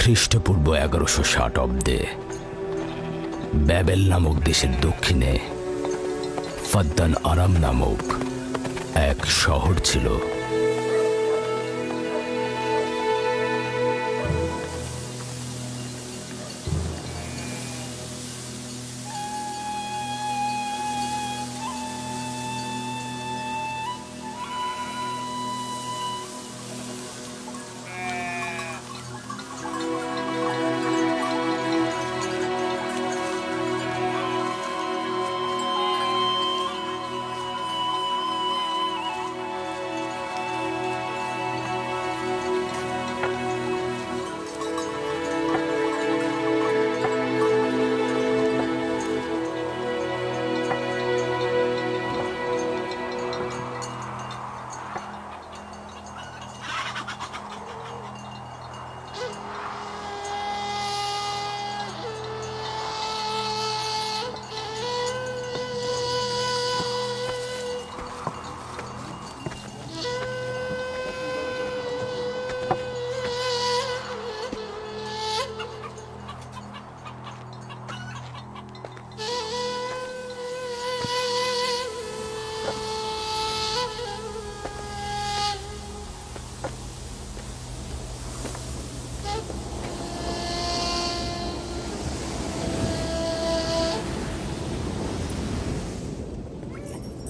খ্রিস্টপূর্ব 1160 অব্দে ব্যাবেল নামক দেশের দক্ষিণে ফাদ্দান আরাম নামক এক শহর ছিল।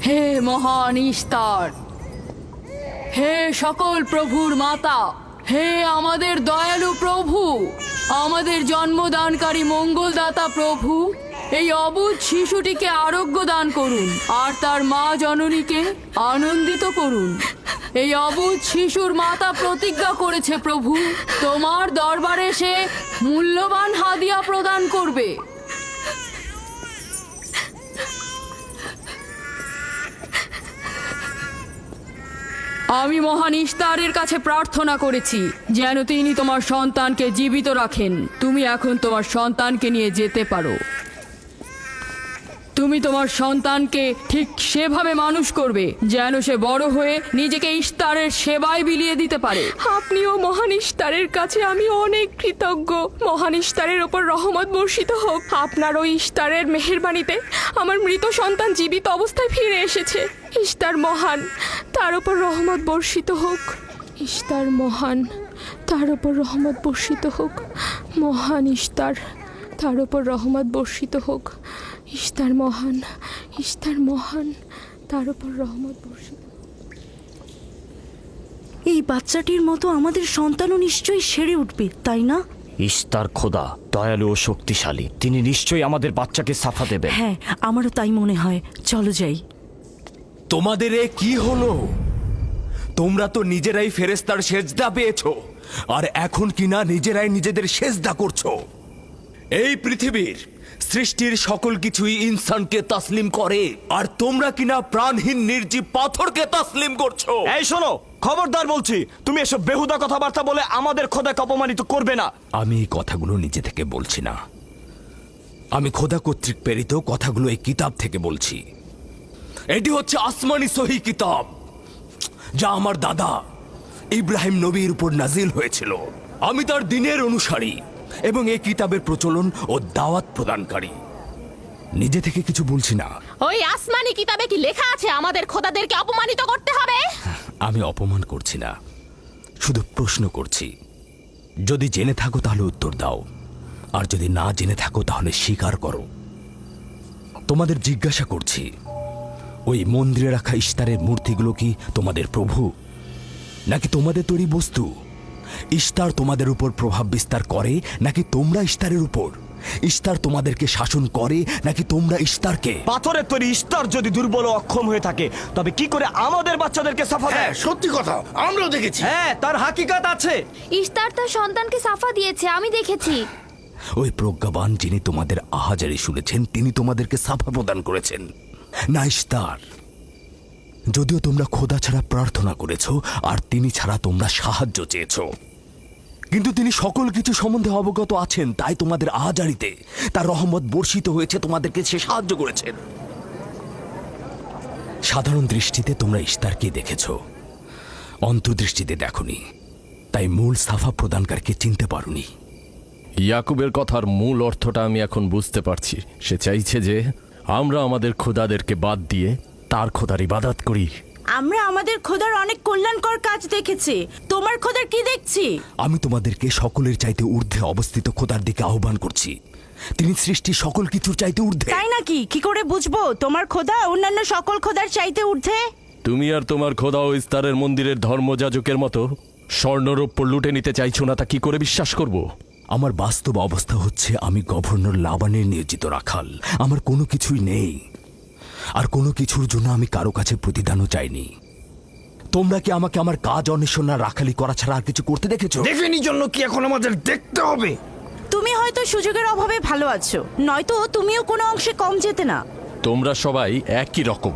হে মহান ইস্তার, হে সকল প্রভুর মাতা, হে আমাদের দয়ালু প্রভু, আমাদের জন্মদানকারী মঙ্গলদাতা প্রভু, এই অবুঝ শিশুটিকে আরোগ্য দান করুন আর তার মা জননীকে আনন্দিত করুন। এই অবুঝ শিশুর মাতা প্রতিজ্ঞা করেছে প্রভু, তোমার দরবারে সে মূল্যবান হাদিয়া প্রদান করবে। আমি মহান ইস্তারের কাছে প্রার্থনা করেছি যেন তিনি তোমার সন্তানকে জীবিত রাখেন। তুমি এখন তোমার সন্তানকে নিয়ে যেতে পারো। তুমি তোমার সন্তানকে ঠিক সেভাবে মানুষ করবে যেন সে বড় হয়ে নিজেকে ইস্তারের সেবায় বিলিয়ে দিতে পারে। আপনিও মহান ইস্তারের কাছে আমি অনেক কৃতজ্ঞ। মহান ইস্তারের ওপর রহমত বর্ষিত হোক। আপনার ওই ইস্তারের মেহেরবানিতে আমার মৃত সন্তান জীবিত অবস্থায় ফিরে এসেছে। ইস্তার মহান, তার ওপর রহমত বর্ষিত হোক। ইস্তার মহান, তার ওপর রহমত বর্ষিত হোক। মহান ইস্তার, তার ওপর রহমত বর্ষিত হোক। ইস্তার মহান, ইস্তার মহান, তার ওপর রহমত বর্ষিত। এই বাচ্চাটির মতো আমাদের সন্তানও নিশ্চয়ই সেরে উঠবে, তাই না? ইস্তার খোদা দয়ালু ও শক্তিশালী, তিনি নিশ্চয়ই আমাদের বাচ্চাকে সাফা দেবেন। হ্যাঁ, আমারও তাই মনে হয়। চলো যাই। তোমাদের এ কি হলো? তোমরা তো নিজেরাই ফেরেশতার সেজদা পেয়েছো, আর এখন কিনা নিজেরাই নিজেদের সেজদা করছো। এই পৃথিবীর সৃষ্টির সকল কিছুই ইনসানকে তাসলিম করে, আর তোমরা কিনা প্রাণহীন নির্জীব পাথরকে তাসলিম করছো। এই শোনো, খবরদার বলছি, তুমি এসব বেহুদা কথাবার্তা বলে আমাদের খোদাকে অপমানিত করবে না। আমি এই কথাগুলো নিজে থেকে বলছি না, আমি খোদা কর্তৃক প্রেরিত কথাগুলো এই কিতাব থেকে বলছি। এটি হচ্ছে আসমানি সহি কিতাব, যা আমার দাদা ইব্রাহিম নবীর উপর নাজিল হয়েছিল। আমি তার দিনের অনুসারী এবং এই কিতাবের প্রচলন ও দাওয়াত প্রদানকারী। নিজে থেকে কিছু বলছি না। ওই আসমানি কিতাবে কি লেখা আছে আমাদের খোদাদেরকে অপমানিত করতে হবে? আমি অপমান করছি না, শুধু প্রশ্ন করছি। যদি জেনে থাকো তাহলে উত্তর দাও, আর যদি না জেনে থাকো তাহলে স্বীকার করো। তোমাদের জিজ্ঞাসা করছি, ওই মন্দিরে রাখা ইস্তারের মূর্তিগুলো কি তোমাদের প্রভু, নাকি তোমাদের তৈরি বস্তু? ইস্তার তোমাদের উপর প্রভাব বিস্তার করে নাকি তোমরা ইস্তারের উপর? ইস্তার তোমাদেরকে শাসন করে নাকি তোমরা ইস্তারকে? পাথরের তৈরি ইস্তার যদি দুর্বল ও অক্ষম হয়ে থাকে, তবে কি করে আমাদের বাচ্চাদেরকে সাফা দেয়? সত্যি কথা, আমরাও দেখেছি। হ্যাঁ, তার হাকিকাত আছে। ইস্তার তার সন্তানকে সাফা দিয়েছে, আমি দেখেছি। ওই প্রজ্ঞাবান যিনি তোমাদের আহাজারি শুনেছেন, তিনি তোমাদেরকে সাফা প্রদান করেছেন, না ইস্তার। যদিও তোমরা খোদা ছাড়া প্রার্থনা করেছ আর তিনি ছাড়া তোমরা সাহায্য চেয়েছ, কিন্তু তিনি সকল কিছু সম্বন্ধে অবগত আছেন, তাই তোমাদের আহাজারিতে তার রহমত বর্ষিত হয়েছে, তোমাদেরকে সে সাহায্য করেছেন। সাধারণ দৃষ্টিতে তোমরা ইস্তারকে দেখেছ, অন্তর্দৃষ্টিতে দেখনি, তাই মূল সাফা প্রদানকারীকে চিনতে পারোনি। ইয়াকুবের কথার মূল অর্থটা আমি এখন বুঝতে পারছি। সে চাইছে যে আমরা আমাদের খোদাদেরকে বাদ দিয়ে তার খোদার ইবাদত করি। আমরা আমাদের খোদার অনেক কল্যাণকর কাজ দেখেছি, তোমার খোদার কি দেখছি? আমি তোমাদেরকে সকলের চাইতে ঊর্ধ্বে অবস্থিত খোদার দিকে আহ্বান করছি। তিনি সৃষ্টি সকল কিছুর চাইতে ঊর্ধ্বে। তাই নাকি? কি করে বুঝবো তোমার খোদা অন্যান্য সকল খোদার চাইতে ঊর্ধ্বে? তুমি আর তোমার খোদা ও ইস্তারের মন্দিরের ধর্মযাজকের মতো স্বর্ণরৌপ্য লুটে নিতে চাইছো না, তা কি করে বিশ্বাস করব? আমার বাস্তব অবস্থা হচ্ছে আমি গভর্নর লাবানের নিয়োজিত রাখাল। আমার কোনো কিছুই নেই, আর কোনো কিছুর জন্য আমি কারো কাছে প্রতিদানও চাইনি। তোমরা কি আমাকে আমার কাজ অন্বেষণ আর রাখালি করা ছাড়া আর কিছু করতে দেখেছো? দেখেনি জন্য কি এখন আমাদের দেখতে হবে? তুমি হয়তো সুযোগের অভাবে ভালো আছো, নয়তো তুমিও কোনো অংশে কম যেতে না। তোমরা সবাই একই রকম।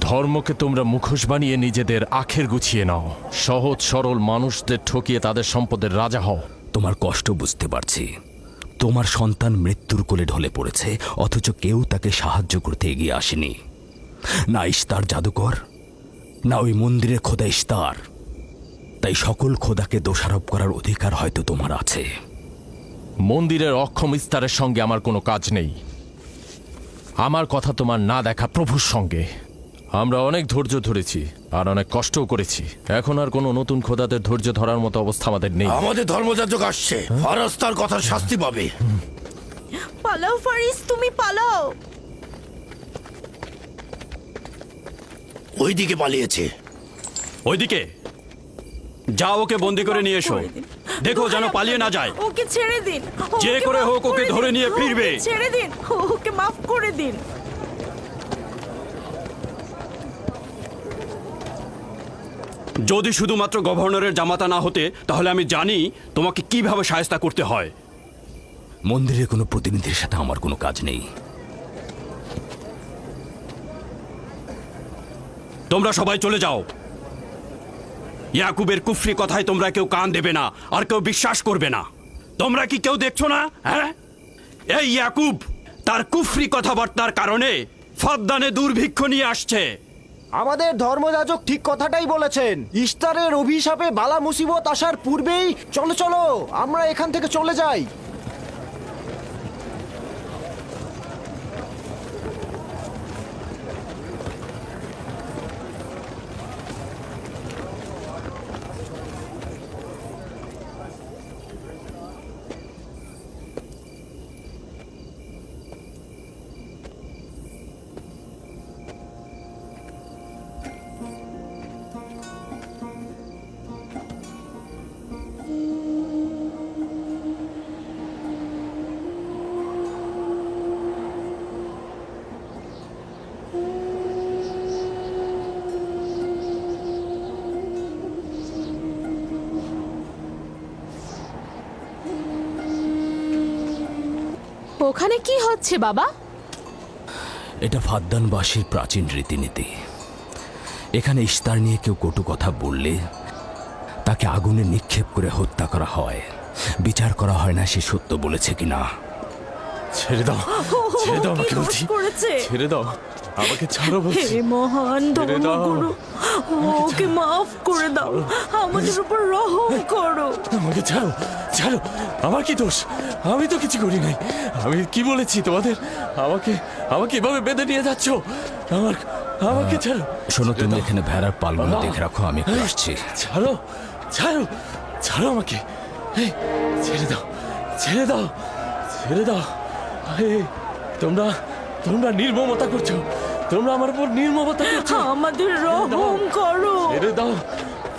ধর্মকে তোমরা মুখোশ বানিয়ে নিজেদের আখের গুছিয়ে নাও, সহজ সরল মানুষদের ঠকিয়ে তাদের সম্পদের রাজা হও। তোমার কষ্ট বুঝতে পারছি। তোমার সন্তান মৃত্যুর কোলে ঢলে পড়েছে, অথচ কেউ তাকে সাহায্য করতে এগিয়ে আসেনি। না ইস্তার জাদুকর, না ওই মন্দিরের খোদা ইস্তার। তাই সকল খোদাকে দোষারোপ করার অধিকার হয়তো তোমার আছে। মন্দিরের অক্ষম ইস্তারের সঙ্গে আমার কোনো কাজ নেই। আমার কথা তোমার না দেখা প্রভুর সঙ্গে। আমরা অনেক ধৈর্য ধরেছি আর অনেক কষ্টও করেছি। এখন আর কোনো নতুন খোদাদের ধৈর্য ধরার মতো অবস্থা আমাদের নেই। আমাদের ধর্মযাজক আসছে, ফারাজ তার কথার শাস্তি পাবে। পালাও ফারিস, তুমি পালাও। ওইদিকে পালিয়েছে। ওইদিকে যাও, ওকে বন্দি করে নিয়ে এসো। দেখো যেন পালিয়ে না যায়। ওকে ছেড়ে দিন, যে ওকে করে মাফ হোক ওকে দিন। ধরে নিয়ে ফিরবে। ওকে ছেড়ে দিন, ওকে মাফ করে দিন। যদি শুধুমাত্র গভর্নরের জামাতা না হতে, তাহলে আমি জানি তোমাকে কিভাবে শায়েস্তা করতে হয়। মন্দিরের কোনো প্রতিনিধির সাথে আমার কোনো কাজ নেই। তোমরা সবাই চলে যাও। ইয়াকুবের কুফরি কথায় তোমরা কেউ কান দেবে না, আর কেউ বিশ্বাস করবে না। তোমরা কি কেউ দেখছো না? হ্যাঁ, এই ইয়াকুব তার কুফরি কথাবার্তার কারণে ফাদ্দানে দুর্ভিক্ষ নিয়ে আসছে। আমাদের ধর্মযাজক ঠিক কথাটাই বলেছেন। ইস্তারের অভিশাপে বালা মুসিবত আসার পূর্বেই চলো চলো আমরা এখান থেকে চলে যাই। ওখানে কি হচ্ছে বাবা? এটা ফাদ্দানবাসীর প্রাচীন রীতিনীতি। এখানে ইস্তার নিয়ে কেউ কটু কথা বললে তাকে আগুনে নিক্ষেপ করে হত্যা করা হয়। বিচার করা হয় না সে সত্য বলেছে কিনা। ছেড়ে দাও, ছেড়ে দাও আমাকে বলছি। করেছে ছেড়ে দাও, আমাকে ছাড়ো বলছি। হে মহান ছেড়ে দাও। ধর্মগুরু, ওকে মাফ করে দাও, আমাদের উপর রহম করো। আমাকে ছাড়ো, ছাড়ো। আমার কি দোষ? আমি তো কিছু করি নাই। আমি কি বলেছি তোমাদের? আমাকে আমাকে এভাবে বেঁধে নিয়ে যাচ্ছ? আমাকে ছাড়ো। শোনো, তুমি এখানে ভেড়ার পালগুলো দেখে রাখো, আমি একটু আসছি। ছাড়ো, ছাড়ো, ছাড়ো আমাকে। এই, ছেড়ে দাও, ছেড়ে দাও, ছেড়ে দাও। এই, তোমরা তোমরা নির্মমতা করছো। তোমরা আমার উপর নির্মমতা করছো। আমাদের রহম করো। ছেড়ে দাও,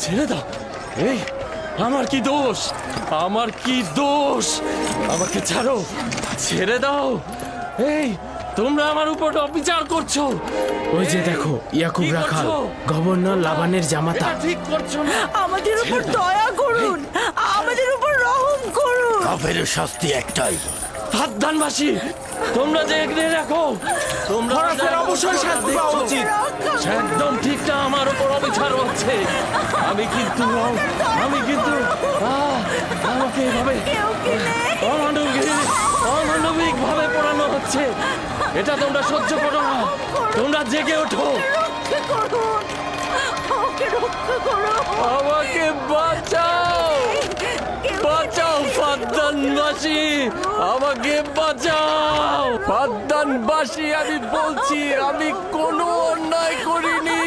ছেড়ে দাও। এই, আমার কি দোষ? আমার কি দোষ? আমাকে ছাড়ো, ছেড়ে দাও। এই, তোমরা আমার উপর অবিচার করছো। ওই যে দেখো, ইয়াকুব কি রাখাল, করছো? গভর্নর লাবানের জামাতা। এটা ঠিক করছো না। আমাদের উপর দয়া করুন, আমাদের উপর রহম করুন। কাফের শাস্তি একটাই। হাতদানবাসী, তোমরা যে এগিয়ে রাখো, তোমরা অবশ্যই শাস্তি পাওয়া উচিত। একদম ঠিক না। আমার উপর অবিচার হচ্ছে। আমি কিন্তু আমাকে এভাবে অমানবিক ভাবে পড়ানো হচ্ছে। এটা তোমরা সহ্য করো না। তোমরা জেগে ওঠো। রক্ষা করুন, ওকে রক্ষা করুন। আমাকে বাঁচাও, বাঁচাও। ফাদ্দানবাসী, আমাকে বাঁচাও! ফাদ্দানবাসী, আমি বলছি আমি কোনো অন্যায় করিনি।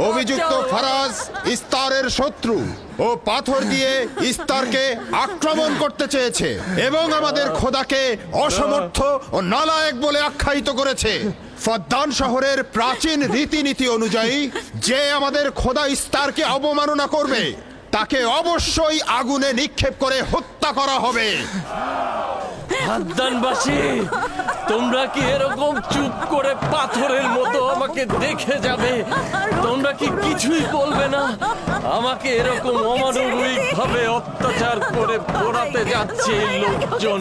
অভিযুক্ত ফারাজ ইস্তারের শত্রু ও পাথর দিয়ে ইস্তারকে আক্রমণ করতে চেয়েছে এবং আমাদের খোদাকে অসমর্থ ও নালায়েক বলে আখ্যায়িত করেছে। ফদ্দান শহরের প্রাচীন রীতিনীতি অনুযায়ী যে আমাদের খোদা ইস্তারকে অবমাননা করবে তাকে অবশ্যই আগুনে নিক্ষেপ করে হত্যা করা হবে। ফাদ্দানবাসী, তোমরা কি এরকম চুপ করে পাথরের মতো আমাকে দেখে যাবে? তোমরা কি কিছুই বলবে না? আমাকে এরকম অমানবিক ভাবে অত্যাচার করে পোড়াতে যাচ্ছে এই লোকজন।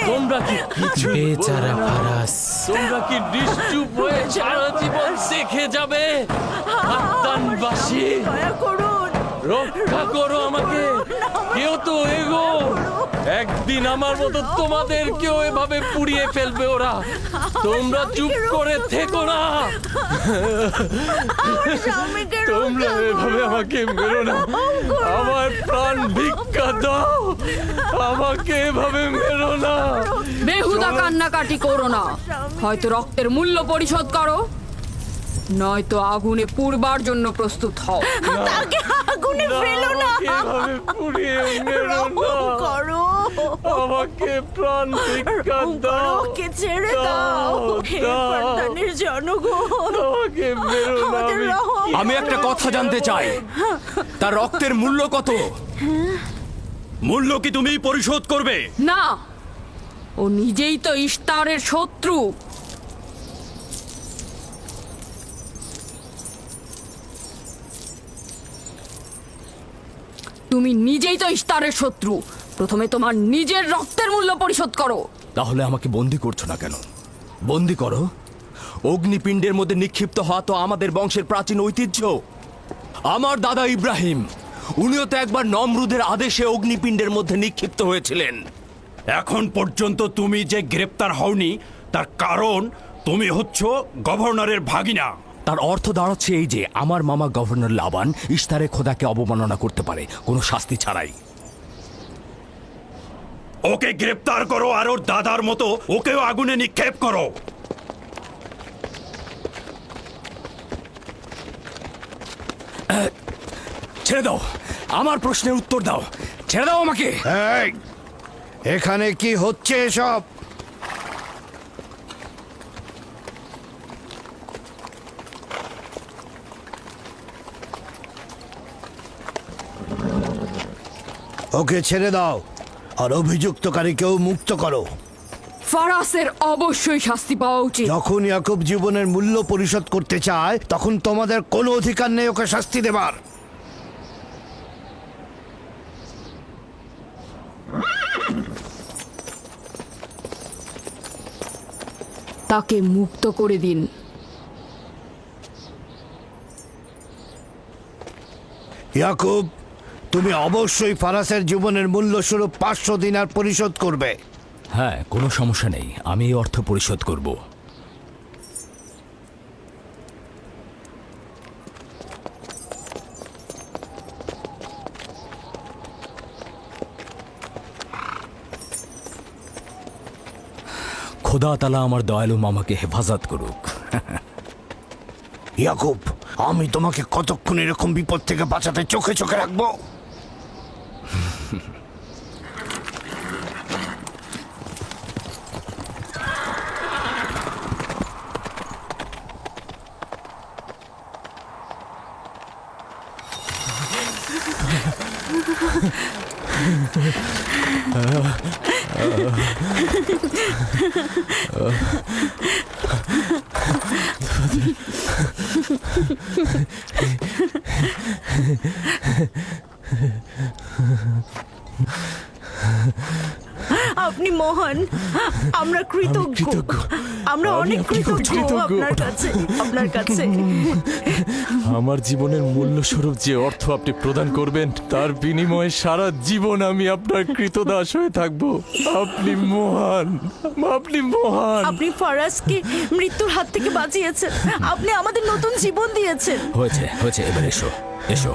তোমরা কি কিছু বেচারা ফারাজ। তোমরা কি নিশ্চুপ হয়ে সারা জীবন দেখে যাবে? ফাদ্দানবাসী, রক্ষা করো আমাকে, কেউ তো এগো। একদিন আমার মতো তোমাদের কেউ এভাবে পুড়িয়ে ফেলবে ওরা। তোমরা চুপ করে থেকো না। তোমরা এভাবে আমাকে মেরো না, আমার প্রাণ ভিক্ষা দাও, আমাকে এভাবে মেরো না। বেহুদা কান্নাকাটি করো না, হয়তো রক্তের মূল্য পরিশোধ করো, নয়তো আগুনে পুড়বার জন্য প্রস্তুত হও। আগুনে ফেলো না, এভাবে পুড়িয়ে মেরো না, আমাকে প্রাণ ভিক্ষা দাও, ওকে ছেড়ে দাও। হে ফাদ্দানের জনগণ, আমাকে মেরো না। আমাদের রহম আমি একটা কথা জানতে চাই, তার রক্তের মূল্য কত? মূল্য কি তুমি পরিশোধ করবে? না, ও নিজেই তো ইস্তারের শত্রু। তুমি নিজেই তো ইস্তারের শত্রু। প্রথমে তোমার নিজের রক্তের মূল্য পরিশোধ করো। তাহলে আমাকে বন্দি করছো না কেন? বন্দি করো। অগ্নিপিণ্ডের মধ্যে নিক্ষিপ্ত হওয়া তো আমাদের বংশের প্রাচীন ঐতিহ্য। আমার দাদা ইব্রাহিম, উনিও তো একবার নমরুদের আদেশে অগ্নিপিণ্ডের মধ্যে নিক্ষিপ্ত হয়েছিলেন। এখন পর্যন্ত তুমি যে গ্রেপ্তার হওনি তার কারণ তুমি হচ্ছ গভর্নরের ভাগিনা। তার অর্থ দাঁড়াচ্ছে এই যে আমার মামা গভর্নর লাবান ইস্তারে খোদাকে অবমাননা করতে পারে কোনো শাস্তি ছাড়াই। ওকে গ্রেপ্তার করো আর ওর দাদার মতো ওকেও আগুনে নিক্ষেপ করো। ছেড়ে দাও, আমার প্রশ্নের উত্তর দাও, ছেড়ে দাও আমাকে। এই, এখানে কি হচ্ছে এসব? ওকে ছেড়ে দাও আর অভিযুক্তকারীকেও মুক্ত করো। ফারাসের অবশ্যই শাস্তি পাওয়া উচিত। যখন ইয়াকুব জীবনের মূল্য পরিশোধ করতে চায় তখন তোমাদের কোনো অধিকার নেই ওকে শাস্তি দেবার। তাকে মুক্ত করে দিন। ইয়াকুব, তুমি অবশ্যই ফারাসের জীবনের মূল্য স্বরূপ 500 দিনার পরিশোধ করবে। হ্যাঁ, কোনো সমস্যা নেই, আমি এই অর্থ পরিশোধ করব। খোদা তাআলা আমার দয়ালু মামাকে হেফাজত করুক। ইয়াকুব, আমি তোমাকে কতক্ষণ এরকম বিপদ থেকে বাঁচাতে চোখে চোখে রাখবো? আপনি মহান, আমরা কৃতজ্ঞ, আমরা অনেক কৃতজ্ঞ আপনার কাছে। আমার জীবনের মূল্য স্বরূপ যে অর্থ আপনি প্রদান করবেন তার বিনিময়ে সারা জীবন আমি আপনার কৃতদাস হয়ে থাকবো। আপনি মহান, আপনি মহান। আপনি ফারাজকে মৃত্যুর হাত থেকে বাঁচিয়েছেন, আপনি আমাদের নতুন জীবন দিয়েছেন। হয়েছে হয়েছে, এবার এসো এসো।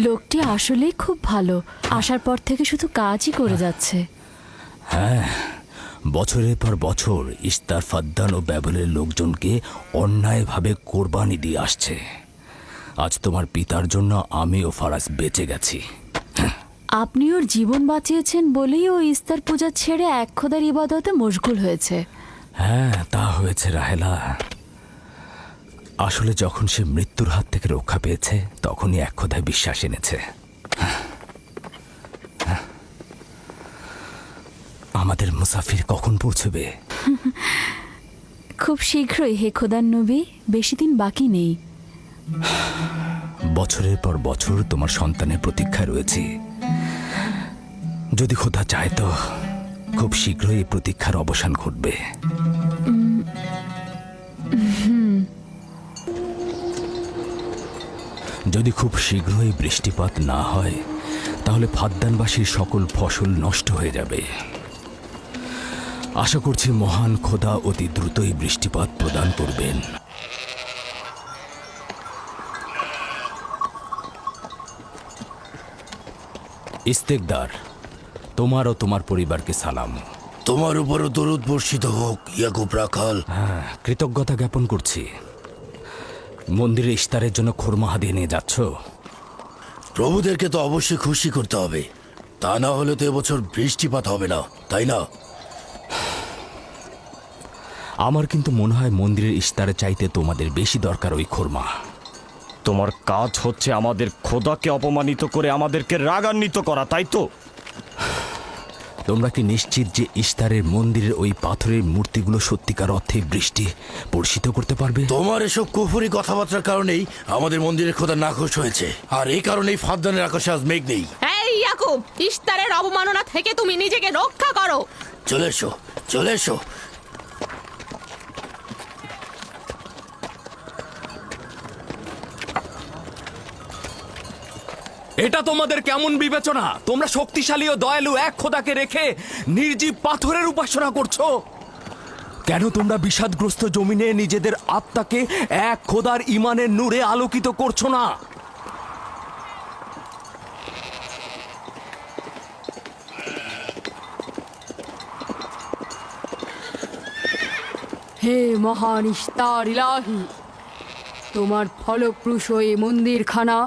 লোকটি আসলেই খুব ভালো, আসার পর থেকে শুধু কাজই করে যাচ্ছে। হ্যাঁ, বছরের পর বছর ইস্তার, ফাদ্দান ও ব্যাবলের লোকজনকে অন্যায়ভাবে কোরবানি দিয়ে আসছে। আজ তোমার পিতার জন্য আমি ও ফারাজ বেঁচে গেছি। আপনি ওর জীবন বাঁচিয়েছেন বলেই ও ইস্তার পূজা ছেড়ে এক খোদার ইবাদতে মশগুল হয়েছে। হ্যাঁ, তা হয়েছে রাহেলা। আসলে যখন সে মৃত্যুর হাত থেকে রক্ষা পেয়েছে তখনই এক খোদায় বিশ্বাস এনেছে। আমাদের মুসাফির কখন পৌঁছবে? খুব শীঘ্রই হে খোদার নবী, বেশি দিন বাকি নেই। বছরের পর বছর তোমার সন্তানের প্রতীক্ষায় রয়েছি। যদি খোদা চায় তো খুব শীঘ্রই এই প্রতীক্ষার অবসান ঘটবে। যদি খুব শীঘ্রই বৃষ্টিপাত না হয় তাহলে ফাদ্দানবাসীর সকল ফসল নষ্ট হয়ে যাবে। আশা করছি মহান খোদা অতি দ্রুতই বৃষ্টিপাত প্রদান করবেন। ইস্তেকদার, তোমার ও তোমার পরিবারকে সালাম। তোমার উপরও দরুদ বর্ষিত হোক ইয়াকুব রাখাল। হ্যাঁ, কৃতজ্ঞতা জ্ঞাপন করছি। মন্দিরে ইস্তারের জন্য খোরমা হাদিয়ে নিয়ে যাচ্ছ? প্রভুদেরকে তো অবশ্যই খুশি করতে হবে, তা না হলে তো এবছর বৃষ্টিপাত হবে না, তাই না? আমার কিন্তু মনে হয় মন্দিরের ইস্তারে চাইতে তোমাদের বেশি দরকার ওই খোরমা। তোমার কাজ হচ্ছে আমাদের খোদাকে অপমানিত করে আমাদেরকে রাগান্বিত করা, তাই তো? তোমরা কি নিশ্চিত যে ইস্তারের মন্দিরের ওই পাথরের মূর্তিগুলো সত্যিকার অর্থে বৃষ্টি বর্ষিত করতে পারবে? তোমার এসব কুফুরি কথাবার্তার কারণেই আমাদের মন্দিরের খোদা নাখোশ হয়েছে, আর এই কারণেই ফাদ্দানের আকাশে আজ মেঘ নেই। এই ইয়াকুব, ইস্তারের অবমাননা থেকে তুমি নিজেকে রক্ষা করো। চলে এসো, চলে এসো। এটা তোমাদের কেমন বিবেচনা? তোমরা শক্তিশালী ও দয়ালু এক খোদাকে রেখে নির্জীব পাথরের উপাসনা করছো। কেন তোমরা বিষাদগ্রস্ত জমিনে নিজেদের আত্মাকে এক খোদার ইমানের নূরে আলোকিত করছো না? হে মহান ইস্তার ইলাহি, তোমার ফলপ্রসূ এই মন্দিরখানা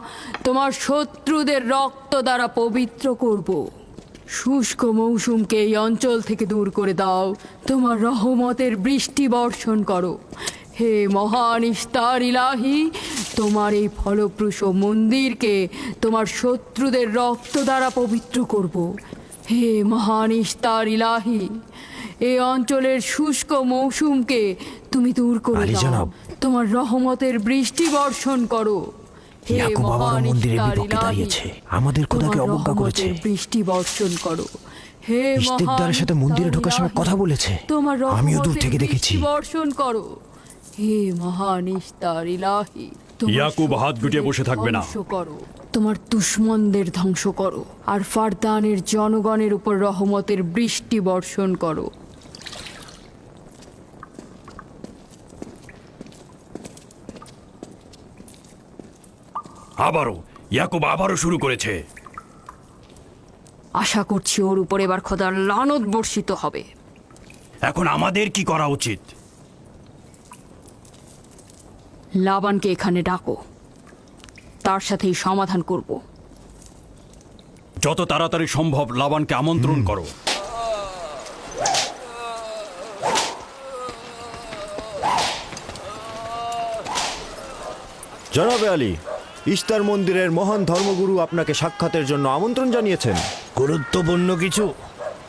তোমার শত্রুদের রক্ত দ্বারা পবিত্র করব। শুষ্ক মৌসুমকে এই অঞ্চল থেকে দূর করে দাও, তোমার রহমতের বৃষ্টি বর্ষণ করো। হে মহান ইস্তার ইলাহি, তোমার এই ফলপ্রসূ মন্দিরকে তোমার শত্রুদের রক্ত দ্বারা পবিত্র করব। হে মহান ইস্তার ইলাহি, এই অঞ্চলের শুষ্ক মৌসুমকে তুমি দূর করে আলী দাও, জনাব। তোমার রহমতের বৃষ্টি বর্ষণ করো। হে ইয়াকুব আবারও মহান মন্দিরের ইস্তার বিপক্ষে ইলাহি, দাঁড়িয়েছে। আমাদের খোদাকে তোমার অবজ্ঞা করেছে। রহমতের বৃষ্টি বর্ষণ করো। হে ইস্তেকদারের সাথে মন্দিরে ঢোকার সময় কথা বলেছে। তোমার আমিও দূর রহমতের থেকে দেখেছি। বৃষ্টি বর্ষণ করো। হে মহান ইস্তার ইলাহি, তোমার ইয়াকুব হাত গুটিয়ে বসে থাকবে না। ধ্বংস করো, তোমার দুশমনদের ধ্বংস করো, আর ফারদানের জনগণের উপর রহমতের বৃষ্টি বর্ষণ করো। ইয়াকুব শুরু করেছে। আশা করছি ওর উপর এবার খোদার লানত বর্ষিত হবে। এখন আমাদের কি করা উচিত? লাবানকে এখানে ডাকো, তার সাথেই সমাধান করব। যত তাড়াতাড়ি সম্ভব লাবানকে আমন্ত্রণ করো। জনাবে আলী, ইস্তার মন্দিরের মহান ধর্মগুরু আপনাকে সাক্ষাতের জন্য আমন্ত্রণ জানিয়েছেন। গুরুত্বপূর্ণ কিছু?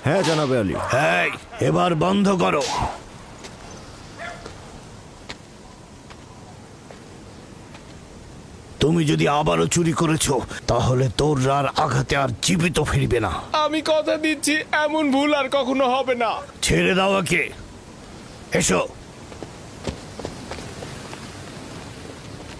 হ্যাঁ জনাবে আলী। হ্যাঁ, এবার বন্ধ করো। তুমি যদি আবারও চুরি করেছো তাহলে তোর আর আঘাতে আর জীবিত ফিরবে না। আমি কথা দিচ্ছি এমন ভুল আর কখনো হবে না। ছেড়ে দাও একে। এসো।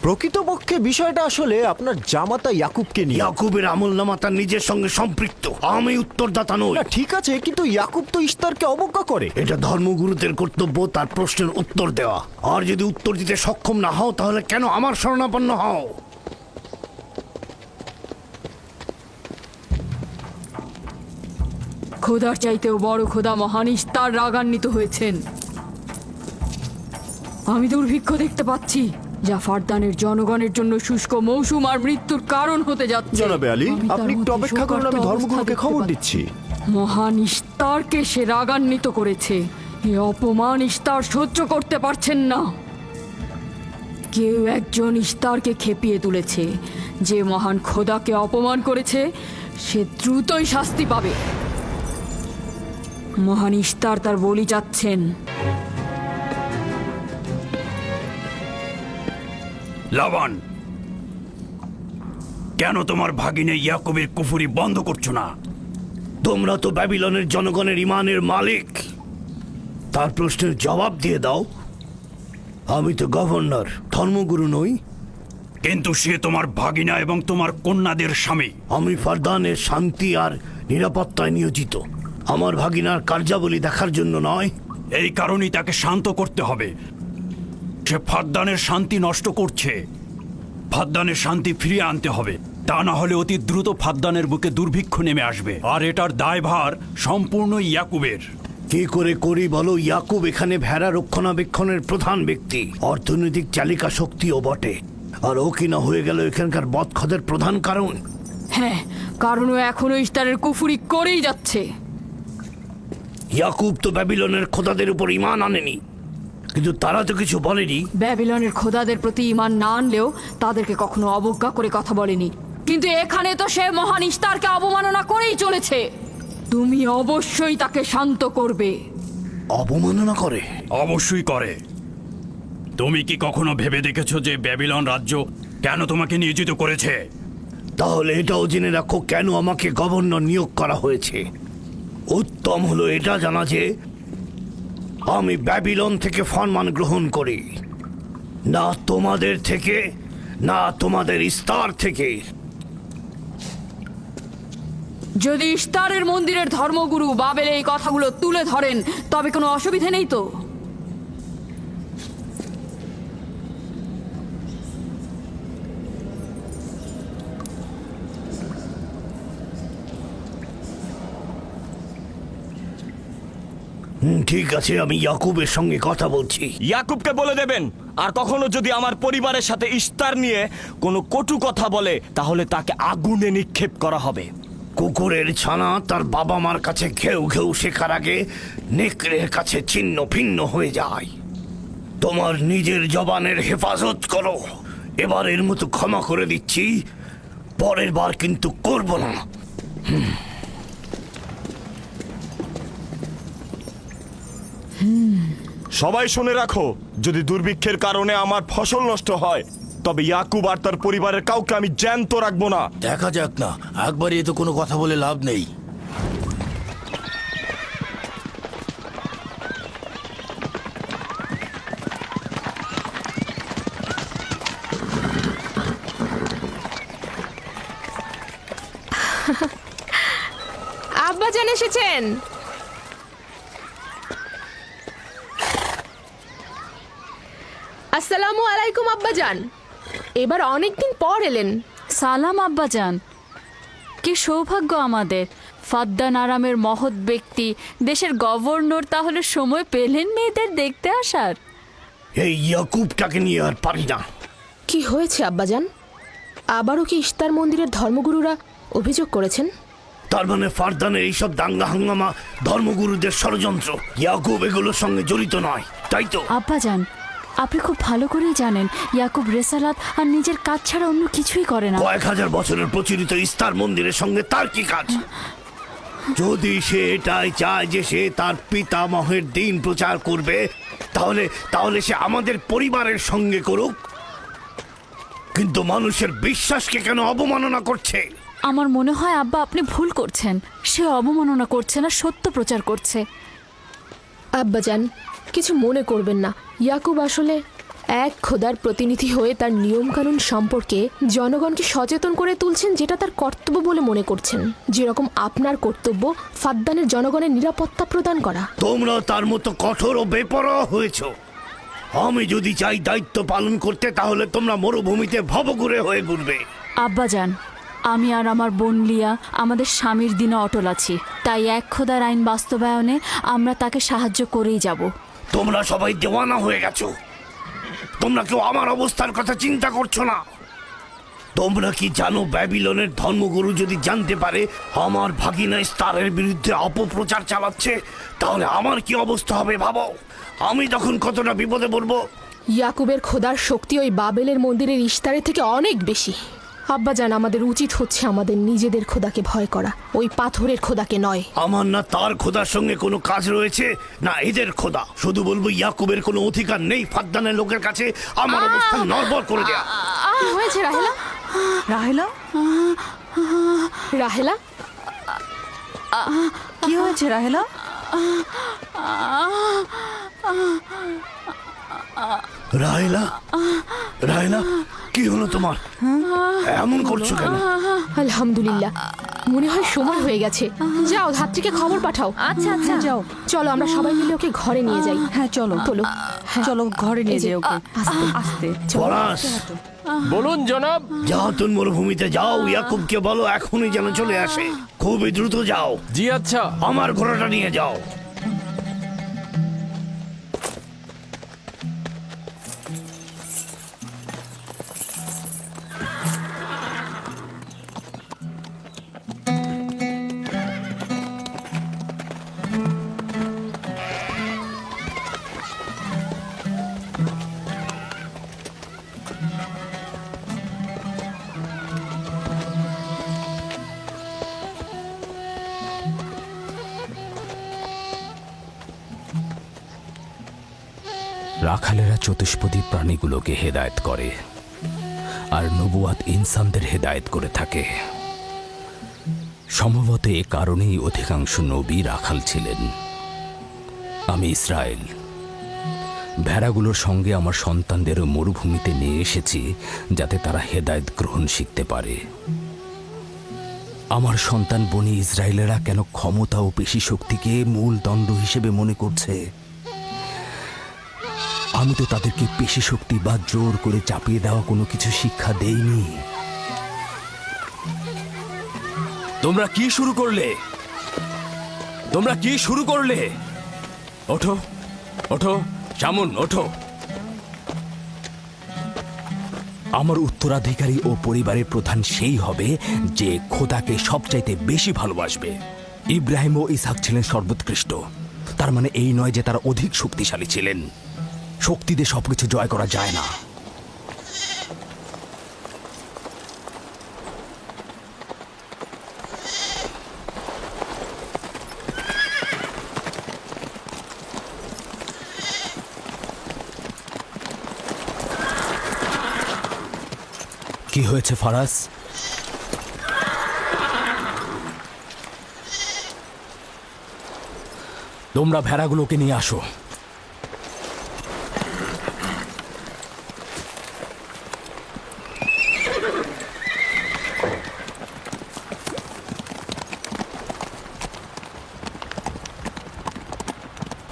প্রকৃতপক্ষে বিষয়টা আসলে আপনার জামাতা ইয়াকুবকে নিয়ে। ইয়াকুবের আমলনামা তার নিজের সঙ্গে সম্পৃক্ত, আমি উত্তরদাতা নই। না, ঠিক আছে, কিন্তু ইয়াকুব তো ইস্তারকে অবজ্ঞা করে। এটা ধর্মগুরুদের কর্তব্য তার প্রশ্নের উত্তর দেওয়া। আর যদি উত্তর দিতে সক্ষম না হও তাহলে কেন আমার শরণাপন্ন হও? খোদার চাইতেও বড় খোদা মহান ইস্তার রাগান্বিত হয়েছেন। আমি দুর্ভিক্ষ দেখতে পাচ্ছি, যা ফারদানের জনগণের জন্য শুষ্ক মৌসুম আর মৃত্যুর কারণ হতে যাচ্ছে। জনাবে আলী, আমি তার আপনি একটু মধ্যে অপেক্ষা করুন, আমি শোকার্ত ধর্মগুরুকে অবস্থা খবর দেখতে দিচ্ছি। মহান ইস্তারকে সে রাগান্বিত করেছে। এ অপমান ইস্তার সহ্য করতে পারছেন না। কেউ একজন ইস্তারকে খেপিয়ে তুলেছে। যে মহান খোদাকে অপমান করেছে সে দ্রুতই শাস্তি পাবে। মহান ইস্তার তার বলি চাচ্ছেন। লাবান, কেন তোমার ভাগিনে ইয়াকুবের কুফরি বন্ধ করছো না? তোমরা তো ব্যাবিলনের জনগণের ইমানের মালিক, তার প্রশ্নের জবাব দিয়ে দাও। আমি তো গভর্নর, ধর্মগুরু নই। কিন্তু সে তোমার ভাগিনা এবং তোমার কন্যাদের স্বামী। আমি ফারদানের শান্তি আর নিরাপত্তায় নিয়োজিত, আমার ভাগিনার কার্যাবলী দেখার জন্য নয়। এই কারণেই তাকে শান্ত করতে হবে। সে ফারদানের শান্তি নষ্ট করছে। ফারদানের শান্তি ফিরিয়ে আনতে হবে, তা না হলে অতি দ্রুত ফারদানের বুকে দুর্ভিক্ষ নেমে আসবে, আর এটার দায়ভার সম্পূর্ণ ইয়াকুবের। কি করে করি বলো? ইয়াকুব এখানে ভেড়া রক্ষণাবেক্ষণের প্রধান ব্যক্তি, অর্থনৈতিক চালিকা শক্তিও বটে। আর ও কিনা হয়ে গেল এখানকার বদখদের প্রধান কারণ। হ্যাঁ, কারণ ও এখনো ইস্তারের কুফরি করেই যাচ্ছে। ইয়াকুব তো ব্যাবিলনের খোদাদের উপর ঈমান আনেনি, কিন্তু তারা তো কিছু বলেনি। ব্যাবিলনের খোদাদের প্রতি ঈমান না আনলেও তাদেরকে কখনো অবজ্ঞা করে কথা বলেনি। কিন্তু এখানে তো সে মহান ইস্তারকে অবমাননা করেই চলেছে। তুমি অবশ্যই তাকে শান্ত করবে। অবমাননা করে? অবশ্যই করে। তুমি কি কখনো ভেবে দেখেছো যে ব্যাবিলন রাজ্য কেন তোমাকে নিয়োজিত করেছে? তাহলে এটাও জেনে রাখো কেন আমাকে গভর্নর নিয়োগ করা হয়েছে। উত্তম হলো এটা জানা যে আমি ব্যাবিলন থেকে ফরমান গ্রহণ করি, না তোমাদের থেকে, না তোমাদের ইস্তার থেকে। যদি ইস্তারের মন্দিরের ধর্মগুরু বাবেল এই কথাগুলো তুলে ধরেন তবে কোনো অসুবিধা নেই তো? ঠিক আছে, আমি ইয়াকুবের সঙ্গে কথা বলছি। ইয়াকুবকে বলে দেবেন, আর কখনো যদি আমার পরিবারের সাথে ইস্তার নিয়ে কোনো কটু কথা বলে তাহলে তাকে আগুনে নিক্ষেপ করা হবে। কুকুরের ছানা তার বাবা মার কাছে ঘেউ ঘেউ শেখার আগে নেকড়ের কাছে ছিন্ন ভিন্ন হয়ে যায়। তোমার নিজের জবানের হেফাজত করো। এবারের মতো ক্ষমা করে দিচ্ছি, পরের বার কিন্তু করব না। সবাই শুনে রাখো, যদি দুর্ভিক্ষের কারণে আমার ফসল নষ্ট হয় তবে ইয়াকুব আর তার পরিবারের কাউকে আমি জ্যান্ত রাখবো না। দেখা যাক না, একবারই তো কোনো কথা বলে লাভ নেই। আব্বাজান এসেছেন। আসসালামু আলাইকুম আব্বাজান, এবার অনেকদিন পর এলেন। সালাম আব্বাজান। কি সৌভাগ্য আমাদের, ফাদ্দান আরামের মহৎ ব্যক্তি দেশের গভর্নর তাহলে সময় পেলেন মেয়েদের দেখতে আসার। এই ইয়াকুবটাকে নিয়ে আর পারি না। কি হয়েছে আব্বাজান? আবারও কি ইস্তার মন্দিরের ধর্মগুরুরা অভিযোগ করেছেন? তার মানে ফারদানের এইসব দাঙ্গা হাঙ্গামা ধর্মগুরুদের ষড়যন্ত্র। ইয়াকুব এগুলোর সঙ্গে জড়িত নয়, তাই তো? আব্বাজান, আপনি খুব ভালো করেই জানেন ইয়াকুব রেসালাত আর নিজের কাজ ছাড়া অন্য কিছুই করে না। কয়েক হাজার বছরের প্রচলিত ইস্তার মন্দিরের সঙ্গে তার কি কাজ? যদি সে এটাই চায় যে সে তার পিতামহের দিন প্রচার করবে, তাহলে সে আমাদের পরিবারের সঙ্গে করুক। কিন্তু মানুষের বিশ্বাসকে কেন অবমাননা করছে? আমার মনে হয় আব্বা আপনি ভুল করছেন। সে অবমাননা করছে না, সত্য প্রচার করছে। আব্বাজান, কিছু মনে করবেন না। ইয়াকুব আসলে এক খোদার প্রতিনিধি হয়ে তার নিয়মকানুন সম্পর্কে জনগণকে সচেতন করে তুলছেন, যেটা তার কর্তব্য বলে মনে করছেন। যেরকম আপনার কর্তব্য ফাদ্দানের জনগণের নিরাপত্তা প্রদান করা। তোমরা তার মতো কঠোর ও বেপরোয়া হয়েছ। আমি যদি চাই দায়িত্ব পালন করতে, তাহলে তোমরা মরুভূমিতে ভবঘুরে হয়ে ঘুরবে। আব্বাজান, আমি আর আমার বোন লিয়া আমাদের স্বামীর দিনে অটল আছি, তাই এক খোদার আইন বাস্তবায়নে আমরা তাকে সাহায্য করেই যাব। তোমরা সবাই দেওয়ানা হয়ে গেছো। তোমরা কেউ আমার অবস্থার কথা চিন্তা করছো না। তোমরা কি জানো, ব্যাবিলনের ধর্মগুরু যদি জানতে পারে আমার ভাগিনা ইস্তারের বিরুদ্ধে অপপ্রচার চালাচ্ছে, তাহলে আমার কি অবস্থা হবে ভাবো। আমি তখন কতটা বিপদে পড়বো। ইয়াকুবের খোদার শক্তি ওই বাবেলের মন্দিরের ইশতারের থেকে অনেক বেশি। আব্বাজান, আমাদের উচিত হচ্ছে আমাদের নিজেদের খোদাকে ভয় করা, ওই পাথরের খোদাকে নয়। আমার না তার খোদার সঙ্গে কোনো কাজ রয়েছে, না এদের খোদা। শুধু বলবো ইয়াকুবের কোনো অধিকার নেই ফাদ্দানের লোকের কাছে আমার অবস্থান নড়বড় করে দেয়া। কি হয়েছে রাহেলা? রাহেলা, রাহেলা, কি হয়েছে রাহেলা? রাহেলা, রাহেলা, কি হলো তোমার? এমন করছো কেন? আলহামদুলিল্লাহ, মনে হয় সময় হয়ে গেছে। যাও, ধাত্রীকে খবর পাঠাও। আচ্ছা আচ্ছা, যাও, চলো আমরা সবাই মিলে ওকে ঘরে নিয়ে যাই। হ্যাঁ চলো, চলো, চলো ঘরে নিয়ে যাই ওকে। আস্তে আস্তে। পলাশ, বলুন জনাব। জাহাতুন মরুভূমিতে যাও, ইয়াকুবকে বলো এখনই যেন চলে আসে। খুবই দ্রুত যাও। জি আচ্ছা। আমার ঘোড়াটা নিয়ে যাও। রাখালেরা চতুষ্পদী প্রাণীগুলোকে হেদায়েত করে, আর নবুয়াত ইনসানদের হেদায়েত করে থাকে। সম্ভবত এ কারণেই অধিকাংশ নবী রাখাল ছিলেন। আমি ইসরায়েল ভেড়াগুলোর সঙ্গে আমার সন্তানদেরও মরুভূমিতে নিয়ে এসেছি, যাতে তারা হেদায়েত গ্রহণ শিখতে পারে। আমার সন্তান বনি ইসরায়েলেরা কেন ক্ষমতা ও পেশি শক্তিকে মূল দণ্ড হিসেবে মনে করছে? আমি তো তাদেরকে পেশি শক্তি বা জোর করে চাপিয়ে দেওয়া কোনো কিছু শিক্ষা দেইনি। তোমরা কি শুরু করলে? তোমরা কি শুরু করলে? ওঠো, ওঠো শামুন, ওঠো। আমার উত্তরাধিকারী ও পরিবারের প্রধান সেই হবে যে খোদাকে সবচাইতে বেশি ভালোবাসবে। ইব্রাহিম ও ইসহাক ছিলেন সর্বোৎকৃষ্ট। তার মানে এই নয় যে তারা অধিক শক্তিশালী ছিলেন। শক্তি দিয়ে সবকিছু জয় করা যায় না। কি হয়েছে ফারাজ? তোমরা ভেড়াগুলোকে নিয়ে আসো।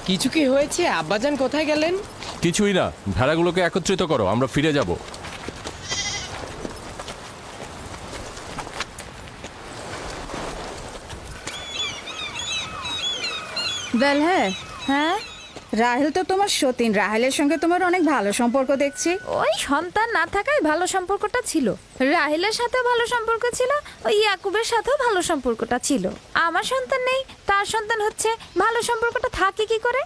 কিছু কি হয়েছে? আব্বাজান কোথায় গেলেন? কিছুই না, ভেড়াগুলোকে একত্রিত করো, আমরা ফিরে যাব। বেল, হ্যাঁ, রাহেল তো তোমার সতীন। রাহেলের সঙ্গে তোমার অনেক ভালো সম্পর্ক দেখছি। ওই সন্তান না থাকায় ভালো সম্পর্কটা ছিল। রাহেলের সাথেও ভালো সম্পর্ক ছিল, ওই ইয়াকুবের সাথেও ভালো সম্পর্কটা ছিল। আমার সন্তান নেই, তার সন্তান হচ্ছে, ভালো সম্পর্কটা থাকে কি করে?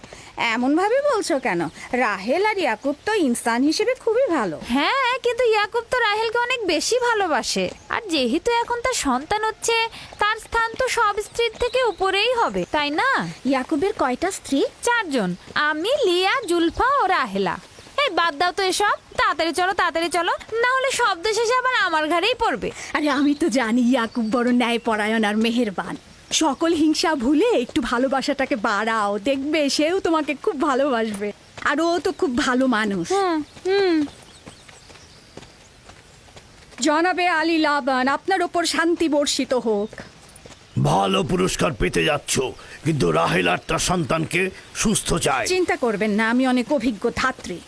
এমন ভাবে বলছো কেন? রাহেল আর ইয়াকুব তো ইনসান হিসেবে খুবই ভালো। হ্যাঁ, কিন্তু ইয়াকুব তো রাহেলকে অনেক বেশি ভালোবাসে। আর যেহেতু এখন তার সন্তান হচ্ছে, তার স্থান তো সব স্ত্রীর থেকে উপরেই হবে, তাই না? ইয়াকুবের কয়টা স্ত্রী? 4 জন, আমি, লিয়া, জুলফা ও রাহেলা। এই বাদ দাও তো এসব, তাড়াতাড়ি চলো, তাড়াতাড়ি চলো, না হলে শব্দ শেষে আবার আমার ঘাড়েই পড়বে। আরে আমি তো জানি ইয়াকুব বড় ন্যায়পরায়ণ আর মেহেরবান। সকল হিংসা ভুলে একটু ভালোবাসাটাকে বাড়াও, দেখবে সেও তোমাকে খুব ভালোবাসবে। আর ও তো খুব ভালো মানুষ। জনাবে আলী লাবান, আপনার ওপর শান্তি বর্ষিত হোক। ভালো পুরস্কার পেতে যাচ্ছ, কিন্তু রাহেল আর তার সন্তানকে সুস্থ চাই। চিন্তা করবেন না, আমি অনেক অভিজ্ঞ ধাত্রী।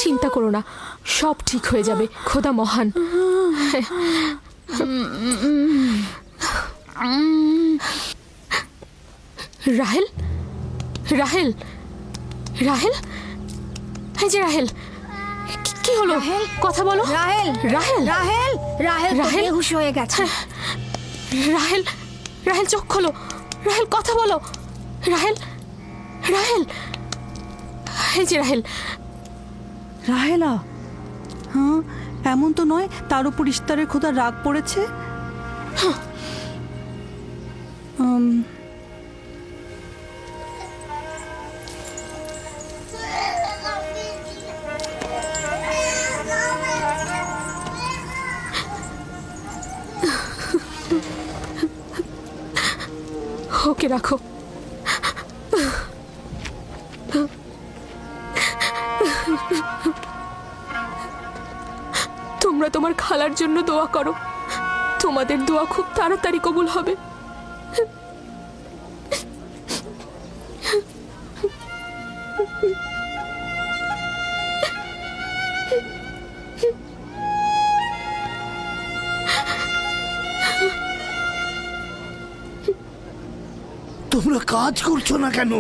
চিন্তা করো না, সব ঠিক হয়ে যাবে। খোদা মহান। রাহেল, রাহেল, রাহেল, এই যে রাহেল, কি হলো? কথা বলো। রাহেল রাহেল, রাহেল রাহেল রাহেল? বেহুশ হয়ে গেছে। রাহেল, রাহেল চোখ খোলো। রাহেল কথা বলো। রাহেল, রাহেল, এই যে রাহেল। রাহেলা, হ্যাঁ এমন তো নয় তার উপর ইস্তারের খোদা রাগ পড়েছে। ওকে রাখো। তোমরা তোমার খালার জন্য দোয়া করো, তোমাদের দোয়া খুব তাড়াতাড়ি কবুল হবে। তোমরা কাজ করছো না কেন?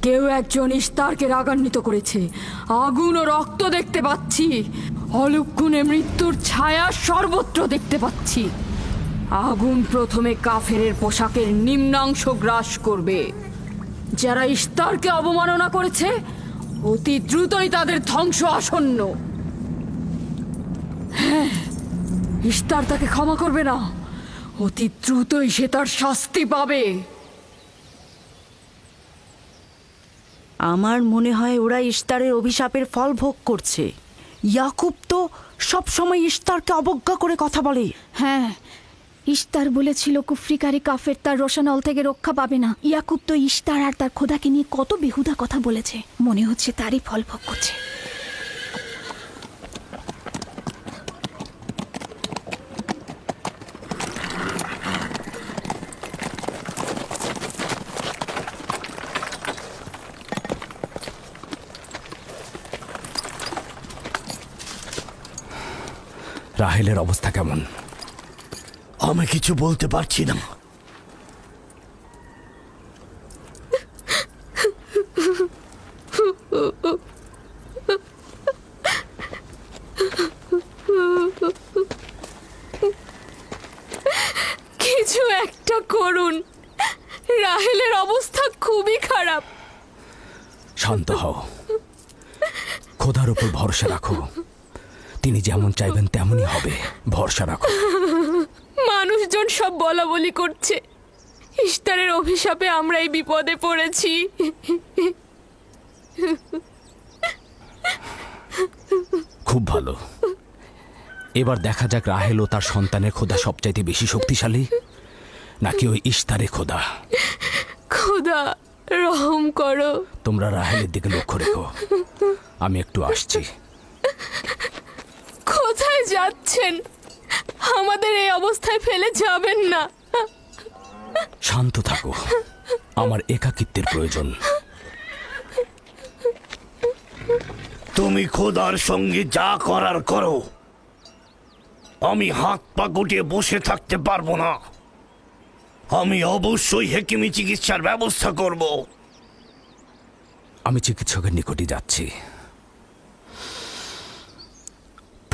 কেউ একজন ইস্তারকে রাগান্বিত করেছে। আগুন ও রক্ত দেখতে পাচ্ছি, অলক্ষণে মৃত্যুর ছায়া সর্বত্র দেখতে পাচ্ছি। আগুন প্রথমে কাফেরের পোশাকের নিম্নাংশ গ্রাস করবে। যারা ইস্তারকে অবমাননা করেছে অতি দ্রুতই তাদের ধ্বংস আসন্ন। হ্যাঁ, ইস্তার তাকে ক্ষমা করবে না, অতি দ্রুতই সে তার শাস্তি পাবে। আমার মনে হয় ওরা ইস্তারের অভিশাপের ফল ভোগ করছে। ইয়াকুব তো সব সময় ইস্তারকে অবজ্ঞা করে কথা বলে। হ্যাঁ, ইস্তার বলেছিল কুফরিকারী কাফের তার রোশানল থেকে রক্ষা পাবে না। ইয়াকুব তো ইস্তার আর তার খোদাকে নিয়ে কত বেহুদা কথা বলেছে, মনে হচ্ছে তারই ফল ভোগ করছে। রাহেলের অবস্থা কেমন? আমি কিছু বলতে পারছি না। কিছু একটা করুন, রাহেলের অবস্থা খুবই খারাপ। শান্ত হও, খোদার উপর ভরসা রাখো। তিনি যেমন চাইবেন তেমনই হবে, ভরসা রাখো। মানুষজন সব বলা বলি করছে, ইস্তারের অভিশাপে আমরা এই বিপদে পড়েছি। খুব ভালো। এবার দেখা যাক রাহেল ও তার সন্তানের খোদা সবচাইতে বেশি শক্তিশালী নাকি ওই ইস্তারে খোদা। খোদা রহম করো। তোমরা রাহেলের দিকে লক্ষ্য রেখো, আমি একটু আসছি। কোথায় যাচ্ছেন? আমাদের এই অবস্থায় ফেলে যাবেন না। শান্ত থাকো, আমার একাকিত্বের প্রয়োজন। তুমি খোদার সঙ্গে যা করার করো, আমি হাত পা গুটিয়ে বসে থাকতে পারবো না। আমি অবশ্যই হেকিমি চিকিৎসার ব্যবস্থা করব। আমি চিকিৎসকের নিকটে যাচ্ছি।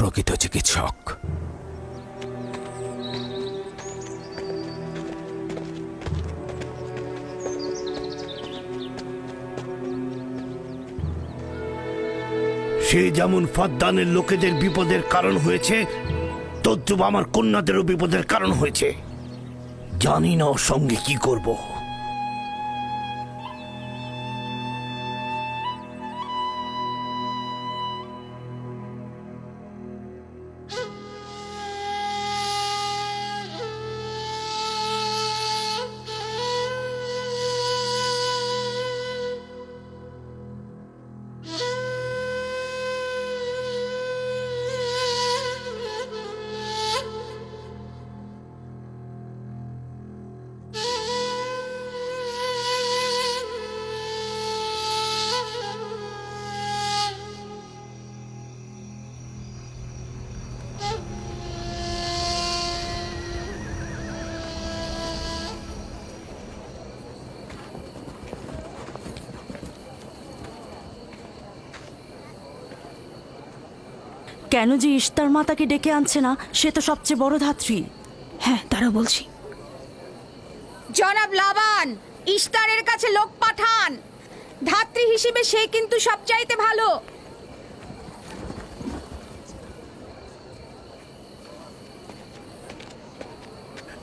প্রকৃত চিকিৎসক। সে যেমন ফাদ্দানের লোকেদের বিপদের কারণ হয়েছে, তদ্রুপ আমার কন্যাদেরও বিপদের কারণ হয়েছে। জানি না ওর সঙ্গে কি করব। কেন যে ইস্তার মাতাকে ডেকে আনছে না, সে তো সবচেয়ে বড় ধাত্রী। হ্যাঁ, তারা বলছি। জনাব লাবান, ইস্তারের কাছে লোক পাঠান। ধাত্রী হিসেবে সে কিন্তু সবচাইতে ভালো।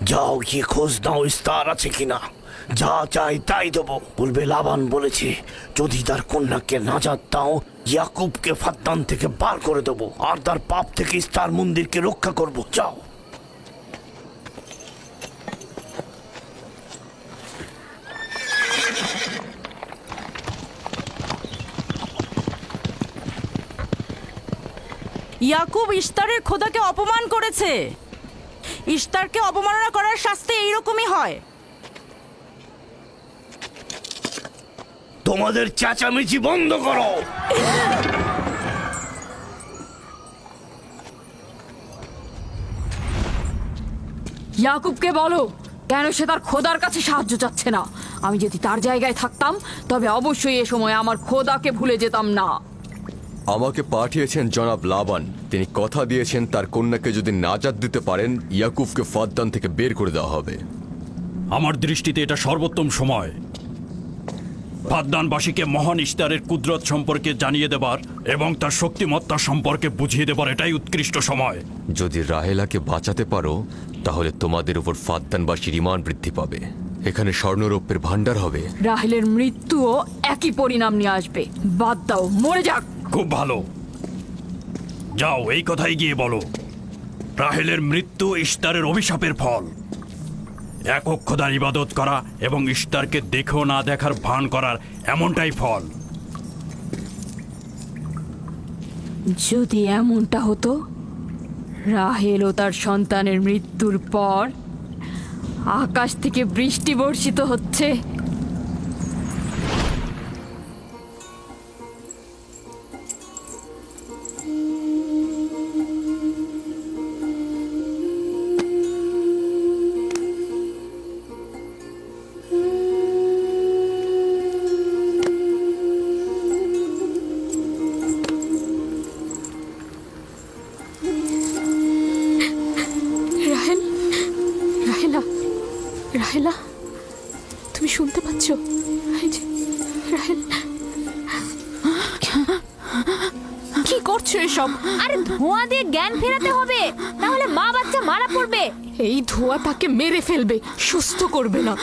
যাও গিয়ে খোঁজ নাও ইস্তার আছে কিনা। যা চাই তাই দেবো। বলবে লাবান বলেছে যদি তার কন্যাকে নাজাত দাও, ইয়াকুবকে ফাদ্দান থেকে বার করে দেবো, আর তার পাপ থেকে ইস্তার মন্দিরকে রক্ষা করব। যাও। ইয়াকুব ইস্তারের খোদাকে অপমান করেছে। ইস্তারকে অবমাননা করার শাস্তি এইরকমই হয়। তোমাদের চেঁচামেচি বন্ধ করো। ইয়াকুবকে বলো কেন সে তার খোদার কাছে সাহায্য চাচ্ছে না। আমি যদি তার জায়গায় থাকতাম তবে অবশ্যই এ সময় আমার খোদাকে ভুলে যেতাম না। আমাকে পাঠিয়েছেন জনাব লাবান। তিনি কথা দিয়েছেন তার কন্যাকে যদি নাজাত দিতে পারেন, ইয়াকুবকে ফাদ্দান থেকে বের করে দেওয়া হবে। আমার দৃষ্টিতে এটা সর্বোত্তম সময় ফাদ্দানবাসীকে মহান ইস্তারের কুদরত সম্পর্কে জানিয়ে দেবার এবং তার শক্তিমত্তা সম্পর্কে বুঝিয়ে দেবার এটাই উৎকৃষ্ট সময়। যদি রাহেলাকে বাঁচাতে পারো, তাহলে তোমাদের উপর ফাদ্দানবাসীর ঈমান বৃদ্ধি পাবে। এখানে স্বর্ণরৌপ্যের ভাণ্ডার হবে। রাহেলের মৃত্যুও একই পরিণাম নিয়ে আসবে। বাদ দাও, মরে যাক। খুব ভালো, যাও এই কথাই গিয়ে বলো। রাহেলের মৃত্যু ইস্তারের অভিশাপের ফল। একক খোদার ইবাদত করা এবং ইস্তারকে দেখেও না দেখার ভান করার এমনটাই ফল। যদি এমনটা হতো, রাহেল ও তার সন্তানের মৃত্যুর পর আকাশ থেকে বৃষ্টি বর্ষিত হচ্ছে, রাহেলা, তুমি শুনতে পাচ্ছ? রাহেল, কি করছো এসব? আরে ধোঁয়া দিয়ে জ্ঞান ফেরাতে হবে, তাহলে মা বাচ্চা মারা পড়বে। এই ধোঁয়া তাকে মেরে ফেলবে, সুস্থ করবে না।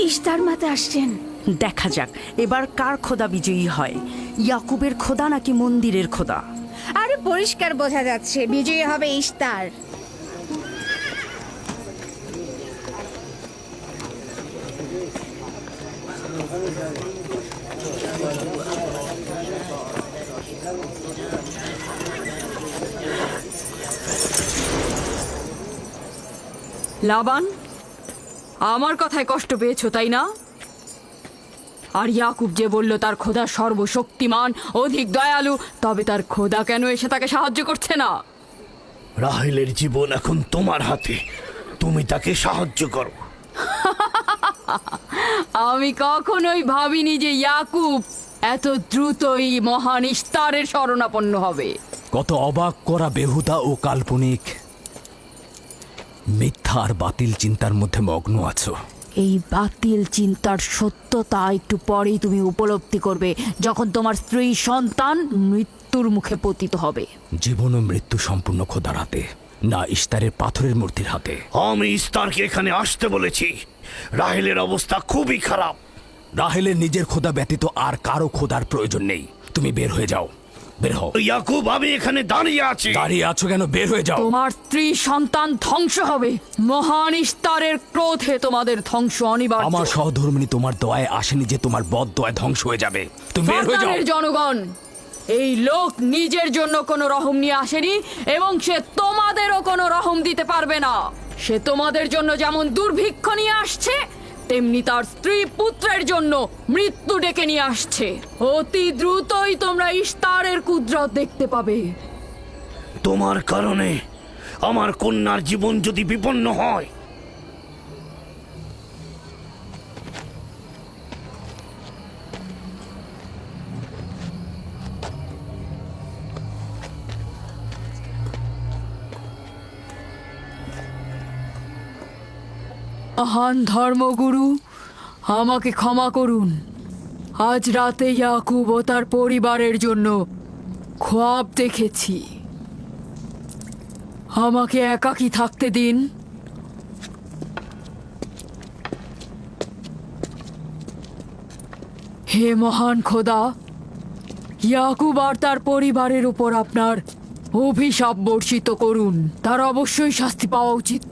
ইস্তার মাতা আসছেন। দেখা যাক এবার কার খোদা বিজয়ী হয়, ইয়াকুবের খোদা নাকি মন্দিরের খোদা। আরে পরিষ্কার বোঝা যাচ্ছে বিজয়ী হবে ইস্তার। লাবান, আমার কথায় কষ্ট পেয়েছো তাই না? আর ইয়াকুব যে বলল তার খোদা সর্বশক্তিমান, অধিক দয়ালু, তবে তার খোদা কেন এসে তাকে সাহায্য করছে না? রাহেলের জীবন এখন তোমার হাতে, তুমি তাকে সাহায্য করো। আমি কখনোই ভাবিনি যে ইয়াকুব এত দ্রুতই মহান ইস্তারের শরণাপন্ন হবে। কত অবাক করা বেহুদা ও কাল্পনিক মিথ্যা আর বাতিল চিন্তার মধ্যে মগ্ন আছো। এই বাতিল চিন্তার সত্যতা একটু পরেই তুমি উপলব্ধি করবে, যখন তোমার স্ত্রী সন্তান মৃত্যুর মুখে পতিত হবে। জীবন ও মৃত্যু সম্পূর্ণ খোদার হাতে, না ইস্তারের পাথরের মূর্তির হাতে। আমি ইস্তারকে এখানে আসতে বলেছি। রাহেলের অবস্থা খুবই খারাপ। রাহেলের নিজের খোদা ব্যতীত আর কারো খোদার প্রয়োজন নেই। তুমি বের হয়ে যাও, বের হও। ইয়াকুব, আমি এখানে দাঁড়িয়ে আছি। দাঁড়িয়ে আছো কেন? বের হয়ে যাও। তোমার স্ত্রী সন্তান ধ্বংস হবে। মহান ইস্তারের ক্রোধে তোমাদের ধ্বংস অনিবার্য। আমার সহধর্মিনী তোমার দয়ায় আসেনি যে তোমার বদ দয়ায় ধ্বংস হয়ে যাবে। তুমি বের হয়ে যাও। ফাদ্দানের জনগণ, এই লোক নিজের জন্য কোনো রহম নিয়ে আসেনি এবং সে তোমাদেরও কোনো রহম দিতে পারবে না। সে তোমাদের জন্য যেমন দুর্ভিক্ষ নিয়ে আসছে, তেমনি তার স্ত্রী পুত্রের জন্য মৃত্যু ডেকে নিয়ে আসছে। অতি দ্রুতই তোমরা ইস্তারের কুদরত দেখতে পাবে। তোমার কারণে আমার কন্যার জীবন যদি বিপন্ন হয়, মহান ধর্মগুরু, আমাকে ক্ষমা করুন। আজ রাতে ইয়াকুব ও তার পরিবারের জন্য খোয়াব দেখেছি। আমাকে একাকী থাকতে দিন। হে মহান খোদা, ইয়াকুব আর তার পরিবারের উপর আপনার অভিশাপ বর্ষিত করুন। তার অবশ্যই শাস্তি পাওয়া উচিত।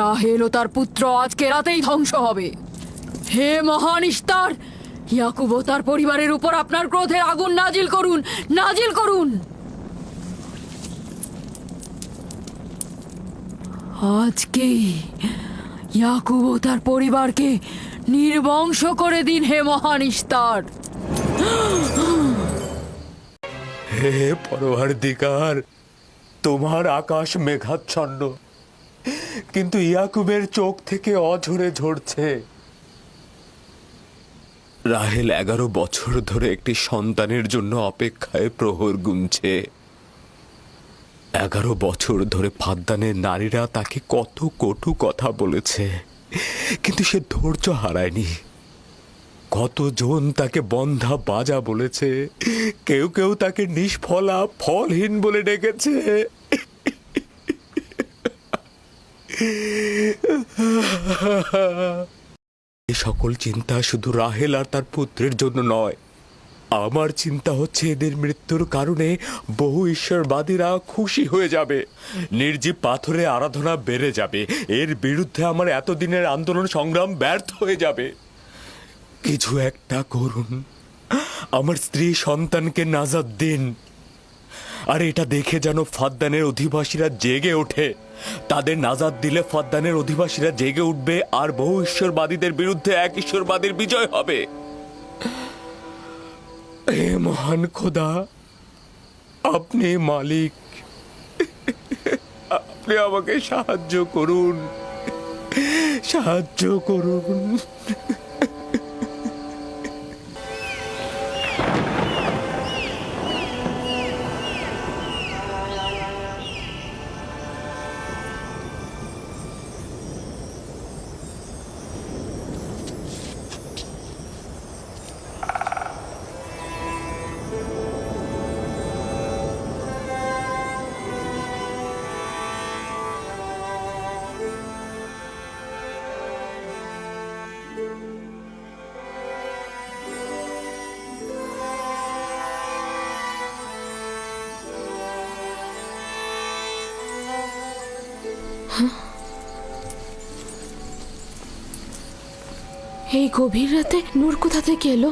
রাহেল ও তার পুত্র আজকে রাতেই ধ্বংস হবে। হে মহান ইস্তার, ইয়াকুব ও তার পরিবারের উপর আপনার ক্রোধের আগুন নাজিল করুন, নাজিল করুন। আজকেই ইয়াকুব ও তার পরিবারকে নির্বংশ করে দিন হে মহান ইস্তার। হে পরওয়ারদিগার, তোমার আকাশ মেঘাচ্ছন্ন, কিন্তু ইয়াকুবের চোখ থেকে অঝরে ঝরছে। রাহেল 11 বছর ধরে একটি সন্তানের জন্য অপেক্ষায় প্রহর গুনছে। 11 বছর ধরে ফাদ্দানের নারীরা তাকে কত কটু কথা বলেছে, কিন্তু সে ধৈর্য হারায়নি। কতজন তাকে বন্ধা বাজা বলেছে, কেউ কেউ তাকে নিষ্ফলা ফলহীন বলে ডেকেছে। এই সকল চিন্তা শুধু রাহেল আর তার পুত্রের জন্য নয়, আমার চিন্তা হচ্ছে এদের মৃত্যুর কারণে বহু ঈশ্বরবাদীরা খুশি হয়ে যাবে, নির্জীব পাথরে আরাধনা বেড়ে যাবে, এর বিরুদ্ধে আমার এতদিনের আন্দোলন সংগ্রাম ব্যর্থ হয়ে যাবে। কিছু একটা করুন, আমার স্ত্রী সন্তানকে নাজাত দিন। আর এটা দেখে যেন ফাদ্দানের অধিবাসীরা জেগে ওঠে। তাদের নাজাত দিলে ফাদ্দানের অধিবাসীরা জেগে উঠবে আর বহু ঈশ্বরবাদীদের বিরুদ্ধে এক ঈশ্বরবাদীর বিজয় হবে। হে মহান খোদা, আপনি মালিক, আপনি আমাকে সাহায্য করুন, সাহায্য করুন। এই গভীর রাতে নূর কোথা থেকে এলো?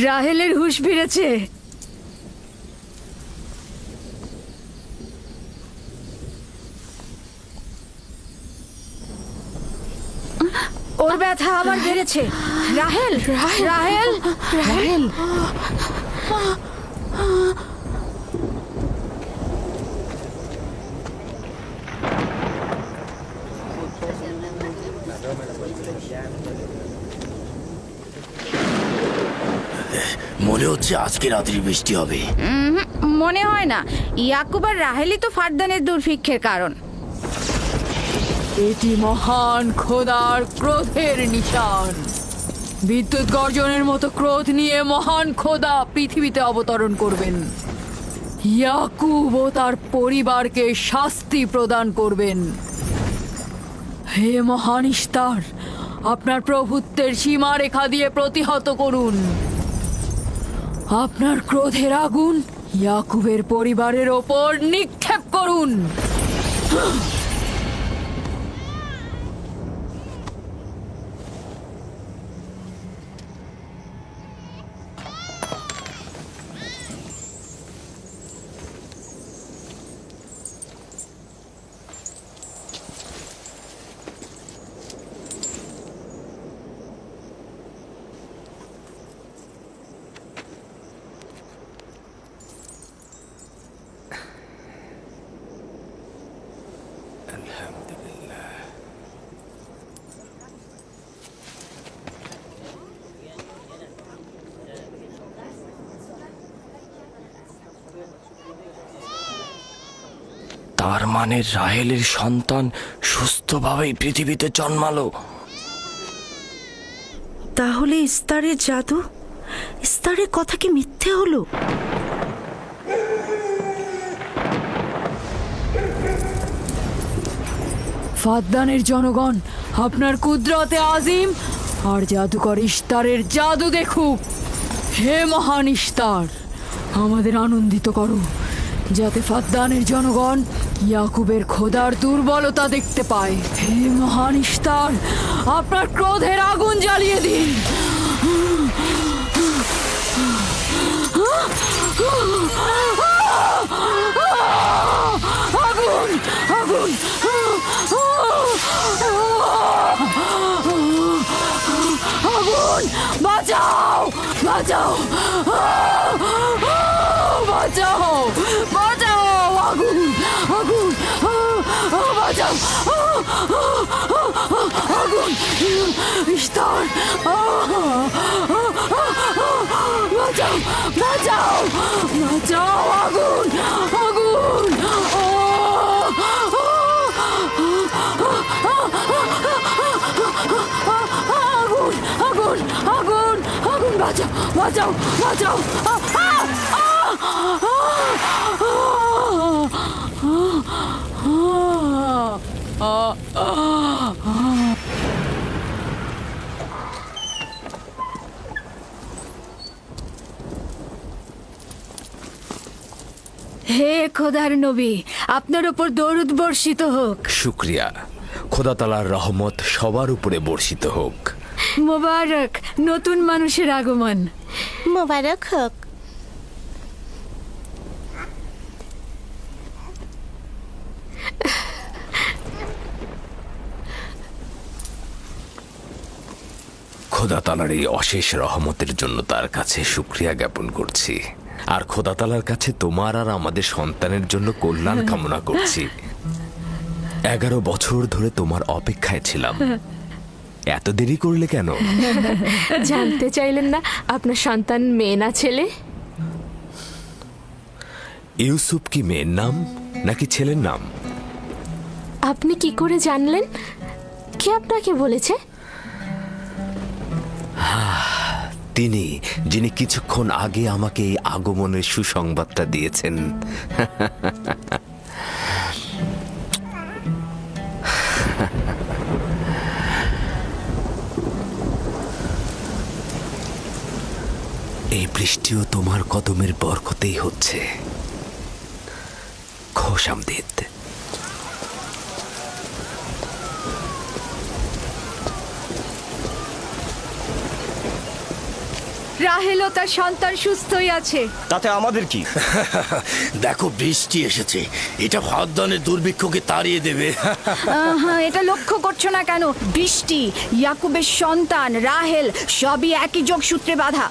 রাহেলের হুঁশ ফিরেছে। ওর ব্যথা আবার বেড়েছে। রাহেল, রাহেল, রাহেল। মনে হচ্ছে আজকে রাত্রি বৃষ্টি হবে। মনে হয় না, ইয়াকুব আর রাহেলই তো ফারদানের দুর্ভিক্ষের কারণ। এটি মহান খোদার ক্রোধের নিশান। বিদ্যুৎ গর্জনের মতো ক্রোধ নিয়ে মহান খোদা পৃথিবীতে অবতরণ করবেন। ইয়াকুব ও তার পরিবারকে শাস্তি প্রদান করবেন। হে মহান ইস্তার, আপনার প্রভুত্বের সীমারেখা দিয়ে প্রতিহত করুন। আপনার ক্রোধের আগুন ইয়াকুবের পরিবারের ওপর নিক্ষেপ করুন। তার মানে রাহেলের সন্তান সুস্থভাবেই পৃথিবীতে জন্মালো। তাহলে ইস্তারের জাদু, ইস্তারের কথা কি মিথ্যে হলো? ফাদ্দানের জনগণ আপনার কুদরতে আজিম আর জাদুকর ইস্তারের জাদু দেখুক। হে মহান ইস্তার, আমাদের আনন্দিত করো, যাতে ফাদ্দানের জনগণ ইয়াকুবের খোদার দুর্বলতা দেখতে পায়। হে মহান ইস্তার, আপনার ক্রোধের আগুন জ্বালিয়ে দিন। আগুন, আগুন, আগুন, বাঁচাও, বাঁচাও, বাঁচাও, বাঁচাও, আগুন, আগুন, বাঁচাও, আগুন, ইস্তার, বাঁচাও, বাঁচাও, বাঁচাও, আগুন, আগুন, আগুন, আগুন, আগুন, আগুন, বাঁচাও, বাঁচাও, বাঁচাও। হে খোদার নবী, আপনার ওপর দরুদ বর্ষিত হোক। শুক্রিয়া। খোদা তাআলার রহমত সবার উপরে বর্ষিত হোক। মোবারক নতুন মানুষের আগমন। মোবারক হোক। খোদা তাআলার এই অশেষ রহমতের জন্য তার কাছে শুকরিয়া জ্ঞাপন করছি। আর খোদা তাআলার কাছে তোমার আর আমাদের সন্তানের জন্য কল্যাণ কামনা করছি। 11 বছর ধরে তোমার অপেক্ষায় ছিলাম, এত দেরি করলে কেন? জানতে চাইলেন না আপনার সন্তান মেয়ে না ছেলে? ইউসুফ কি মেয়ের নাম নাকি ছেলের নাম? আপনি কি করে জানলেন? কে আপনাকে বলেছে? তিনি, যিনি কিছুক্ষণ আগে আমাকে এই আগমনের সুসংবাদটা দিয়েছেন। এই বৃষ্টিও তোমার কদমের বরকতেই হচ্ছে। খোশামদিদ। রাহেলও তার সন্তান সুস্থই আছে। তাতে আমাদের কি? দেখো বৃষ্টি এসেছে, এটা ফাদ্দানের দুর্ভিক্ষকে তাড়িয়ে দেবে। হ্যাঁ, এটা লক্ষ্য করছো না কেন? বৃষ্টি, ইয়াকুবের সন্তান, রাহেল সবই একই যোগসূত্রে বাঁধা।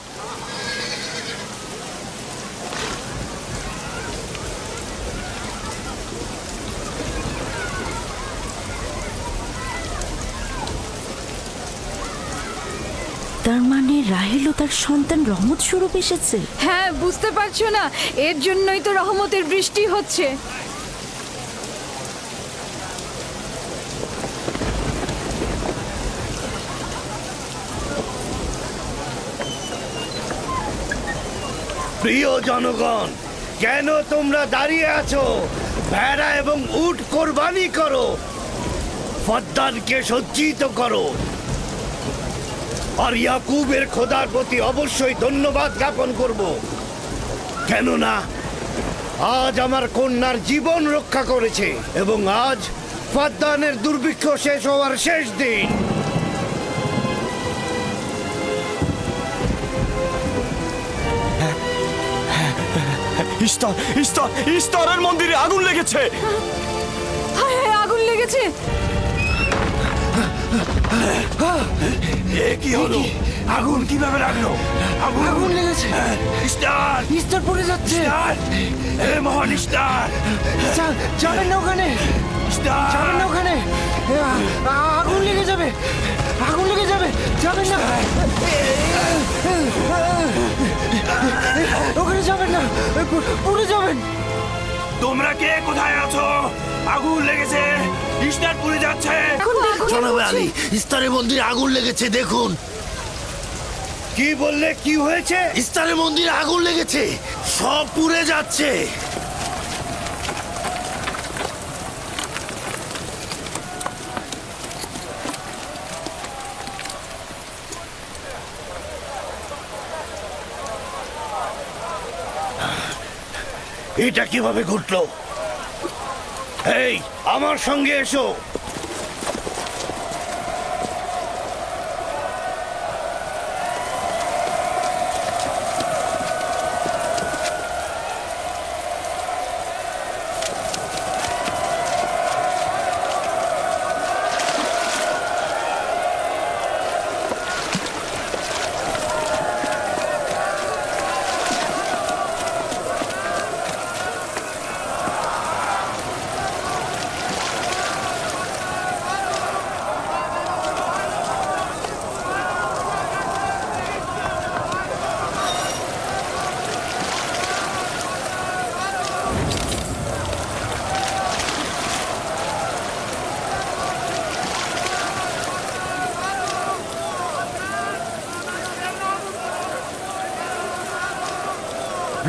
তার মানে রাহেলও তার সন্তান রহমত স্বরূপ এসেছে। হ্যাঁ, বুঝতে পারছো না? এর জন্যই তো রহমতের বৃষ্টি হচ্ছে। প্রিয় জনগণ, কেন তোমরা দাঁড়িয়ে আছো? ভেড়া এবং উট কোরবানি করো, ফাদ্দানকে সজ্জিত করো, আর ইয়াকুবের খোদার প্রতি অবশ্যই ধন্যবাদ জ্ঞাপন করব, কেননা আজ আমার কন্যার জীবন রক্ষা করেছে এবং আজ ফাদ্দানের দুর্ভিক্ষ শেষ হওয়ার শেষ দিন। ইস্তারের মন্দিরে আগুন লেগেছে। হায় হায়, আগুন লেগেছে। এ কি হলো? আগুন কিভাবে লাগলো? আগুন লেগেছে। ইস্তার! ইস্তার পড়ে যাচ্ছে। ইস্তার! এ মহান ইস্তার! যাবেন না ওখানে, ইস্তার! যাবেন না ওখানে। আগুন লেগে যাবে, আগুন লেগে যাবে, যাবেন না। ওখানে যাবেন না, পুড়ে যাবেন। তোমরা কে কোথায় আছো? আগুন লেগেছে, ইস্তার পুড়ে যাচ্ছে। জনাব আলী, ইস্তারের মন্দিরে আগুন লেগেছে, দেখুন। কি বললে? কি হয়েছে? ইস্তারের মন্দিরে আগুন লেগেছে, সব পুড়ে যাচ্ছে। এটা কিভাবে ঘটলো? এই, আমার সঙ্গে এসো।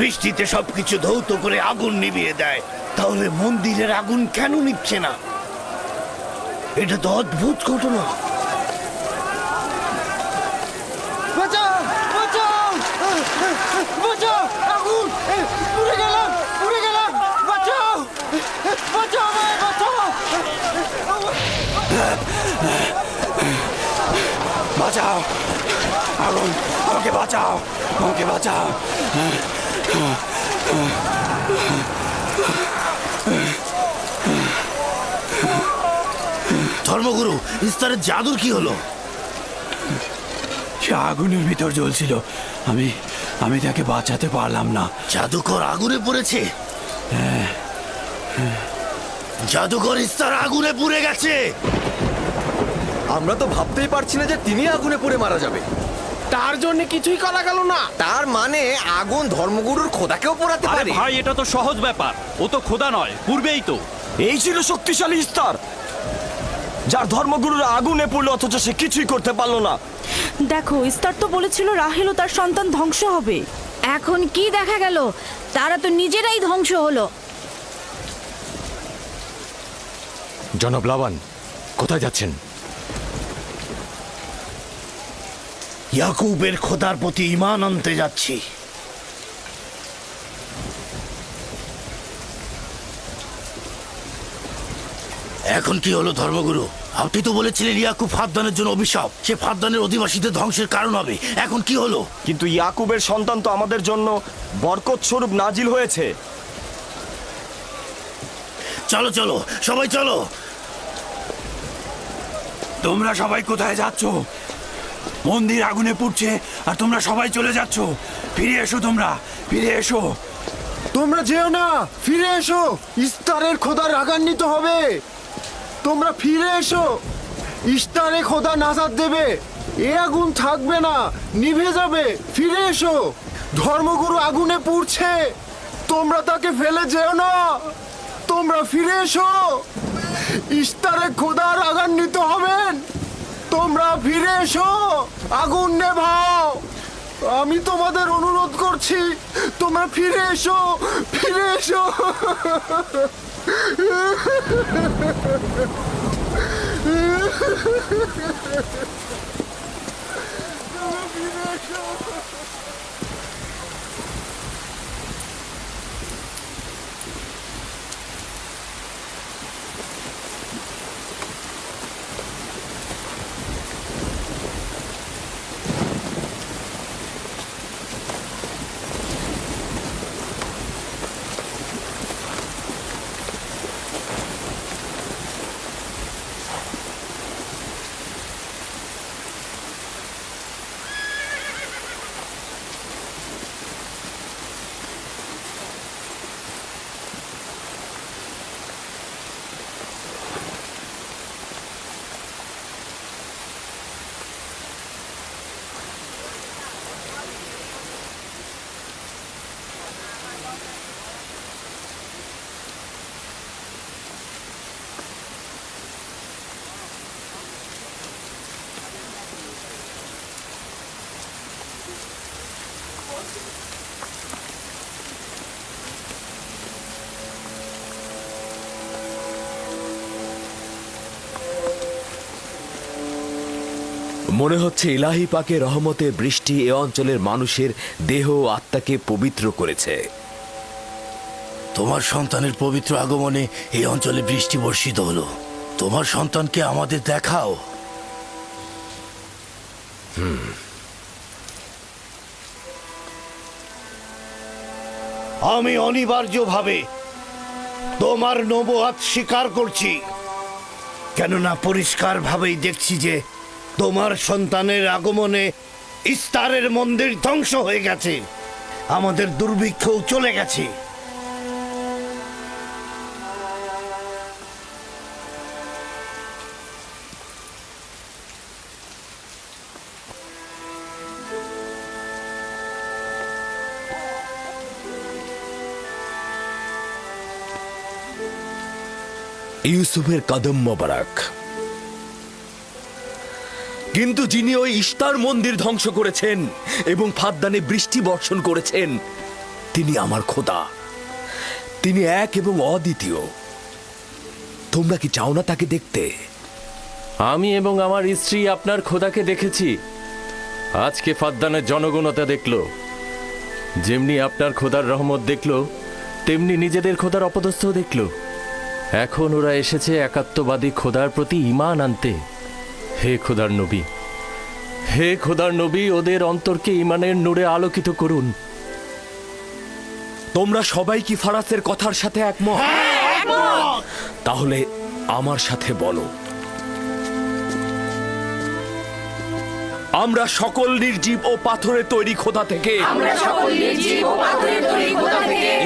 বৃষ্টিতে সবকিছু ধৌত করে আগুন নিভিয়ে দেয়, তাহলে মন্দিরের আগুন কেন নিচ্ছে না? এটা তো অদ্ভুত ঘটনা। বাঁচাও, বাঁচাও, বাঁচাও, আগুন, পুড়ে গেলাম, পুড়ে গেলাম, বাঁচাও, বাঁচাও আমায়, বাঁচাও। বাঁচাও! আগুন! আমাকে বাঁচাও! আমাকে বাঁচাও! ধর্মগুরু, ইস্তারের জাদুর কি হলো? সে আগুনের ভিতর জ্বলছিল, আমি তাকে বাঁচাতে পারলাম না। জাদুকর আগুনে পড়েছে? জাদুকর ইস্তার আগুনে পুড়ে গেছে। আমরা তো ভাবতেই পারছি না যে তিনি আগুনে পুড়ে মারা যাবে। তার জন্য কিছুই করা গেল না। তার মানে আগুন ধর্মগুরুর খোদাকেও পোড়াতে আরে পারে। ভাই, এটা তো সহজ ব্যাপার, ও তো খোদা নয়, পূর্বেই তো। এই ছিল শক্তিশালী ইস্তার, যার ধর্মগুরুরা আগুনে পড়লো অথচ সে কিছুই করতে পারলো না। দেখো, ইস্তার তো বলেছিল রাহেল ও তার সন্তান ধ্বংস হবে। এখন কি দেখা গেল? তারা তো নিজেরাই ধ্বংস হলো। জনাব লাবান, কোথায় যাচ্ছেন? ইয়াকুবের খোদার প্রতি ঈমান আনতে যাচ্ছি। এখন কি হলো ধর্মগুরু? আপনি তো বলেছিলেন ইয়াকুব ফাদ্দানের জন্য অভিশাপ, সে ফাদ্দানের অধিবাসীদের ধ্বংসের কারণ হবে। এখন কি হলো? কিন্তু ইয়াকুবের সন্তান তো আমাদের জন্য বরকত স্বরূপ নাজিল হয়েছে। চলো চলো সবাই চলো। তোমরা সবাই কোথায় যাচ্ছ? মন্দির আগুনে পুড়ছে আর তোমরা সবাই চলে যাচ্ছ। ফিরে এসো, তোমরা ফিরে এসো। তোমরা যেও না, ফিরে এসো। ইস্তারের খোদা রাগান্বিত হবে। তোমরা ফিরে এসো। ইস্তারে খোদা নাজাত দেবে। এ আগুন থাকবে না, নিভে যাবে। ফিরে এসো। ধর্মগুরু আগুনে পুড়ছে, তোমরা তাকে ফেলে যেও না। তোমরা ফিরে এসো। ইস্তারে খোদা রাগান্বিত হবেন। তোমরা ফিরে এসো, আগুন নেভাও। আমি তোমাদের অনুরোধ করছি, তোমরা ফিরে এসো, ফিরে এসো। মনে হচ্ছে ইলাহি পাকে রহমতের বৃষ্টি এ অঞ্চলের মানুষের দেহ ও আত্মাকে পবিত্র করেছে। তোমার সন্তানের পবিত্র আগমনে এই অঞ্চলে বৃষ্টি বর্ষিত হলো। তোমার সন্তানকে আমাদের দেখাও। আমি অনিবার্যভাবে তোমার নবুয়াত স্বীকার করছি, কেননা পরিষ্কারভাবেই দেখছি যে তোমার সন্তানের আগমনে ইস্তারের মন্দির ধ্বংস হয়ে গেছে, আমাদের দুর্ভিক্ষও চলে গেছে। ইউসুফের কদম মোবারক। কিন্তু যিনি ওই ইস্তার মন্দির ধ্বংস করেছেন এবং ফাদ্দানে বৃষ্টি বর্ষণ করেছেন, তিনি আমার খোদা। তিনি এক এবং অদ্বিতীয়। তোমরা কি চাও না তাকে দেখতে? আমি এবং আমার স্ত্রী আপনার খোদাকে দেখেছি। আজকে ফাদ্দানের জনগণতা দেখল। যেমনি আপনার খোদার রহমত দেখল, তেমনি নিজেদের খোদার অপদস্থ দেখল। এখন ওরা এসেছে একাত্মবাদী খোদার প্রতি ঈমান আনতে। হে খোদার নবী, হে খোদার নবী, ওদের অন্তরকে ঈমানের নূরে আলোকিত করুন। তোমরা সবাই কি ফারাসের কথার সাথে একমত? তাহলে আমার সাথে বলো, আমরা সকল নির্জীব ও পাথরের তৈরি খোদা থেকে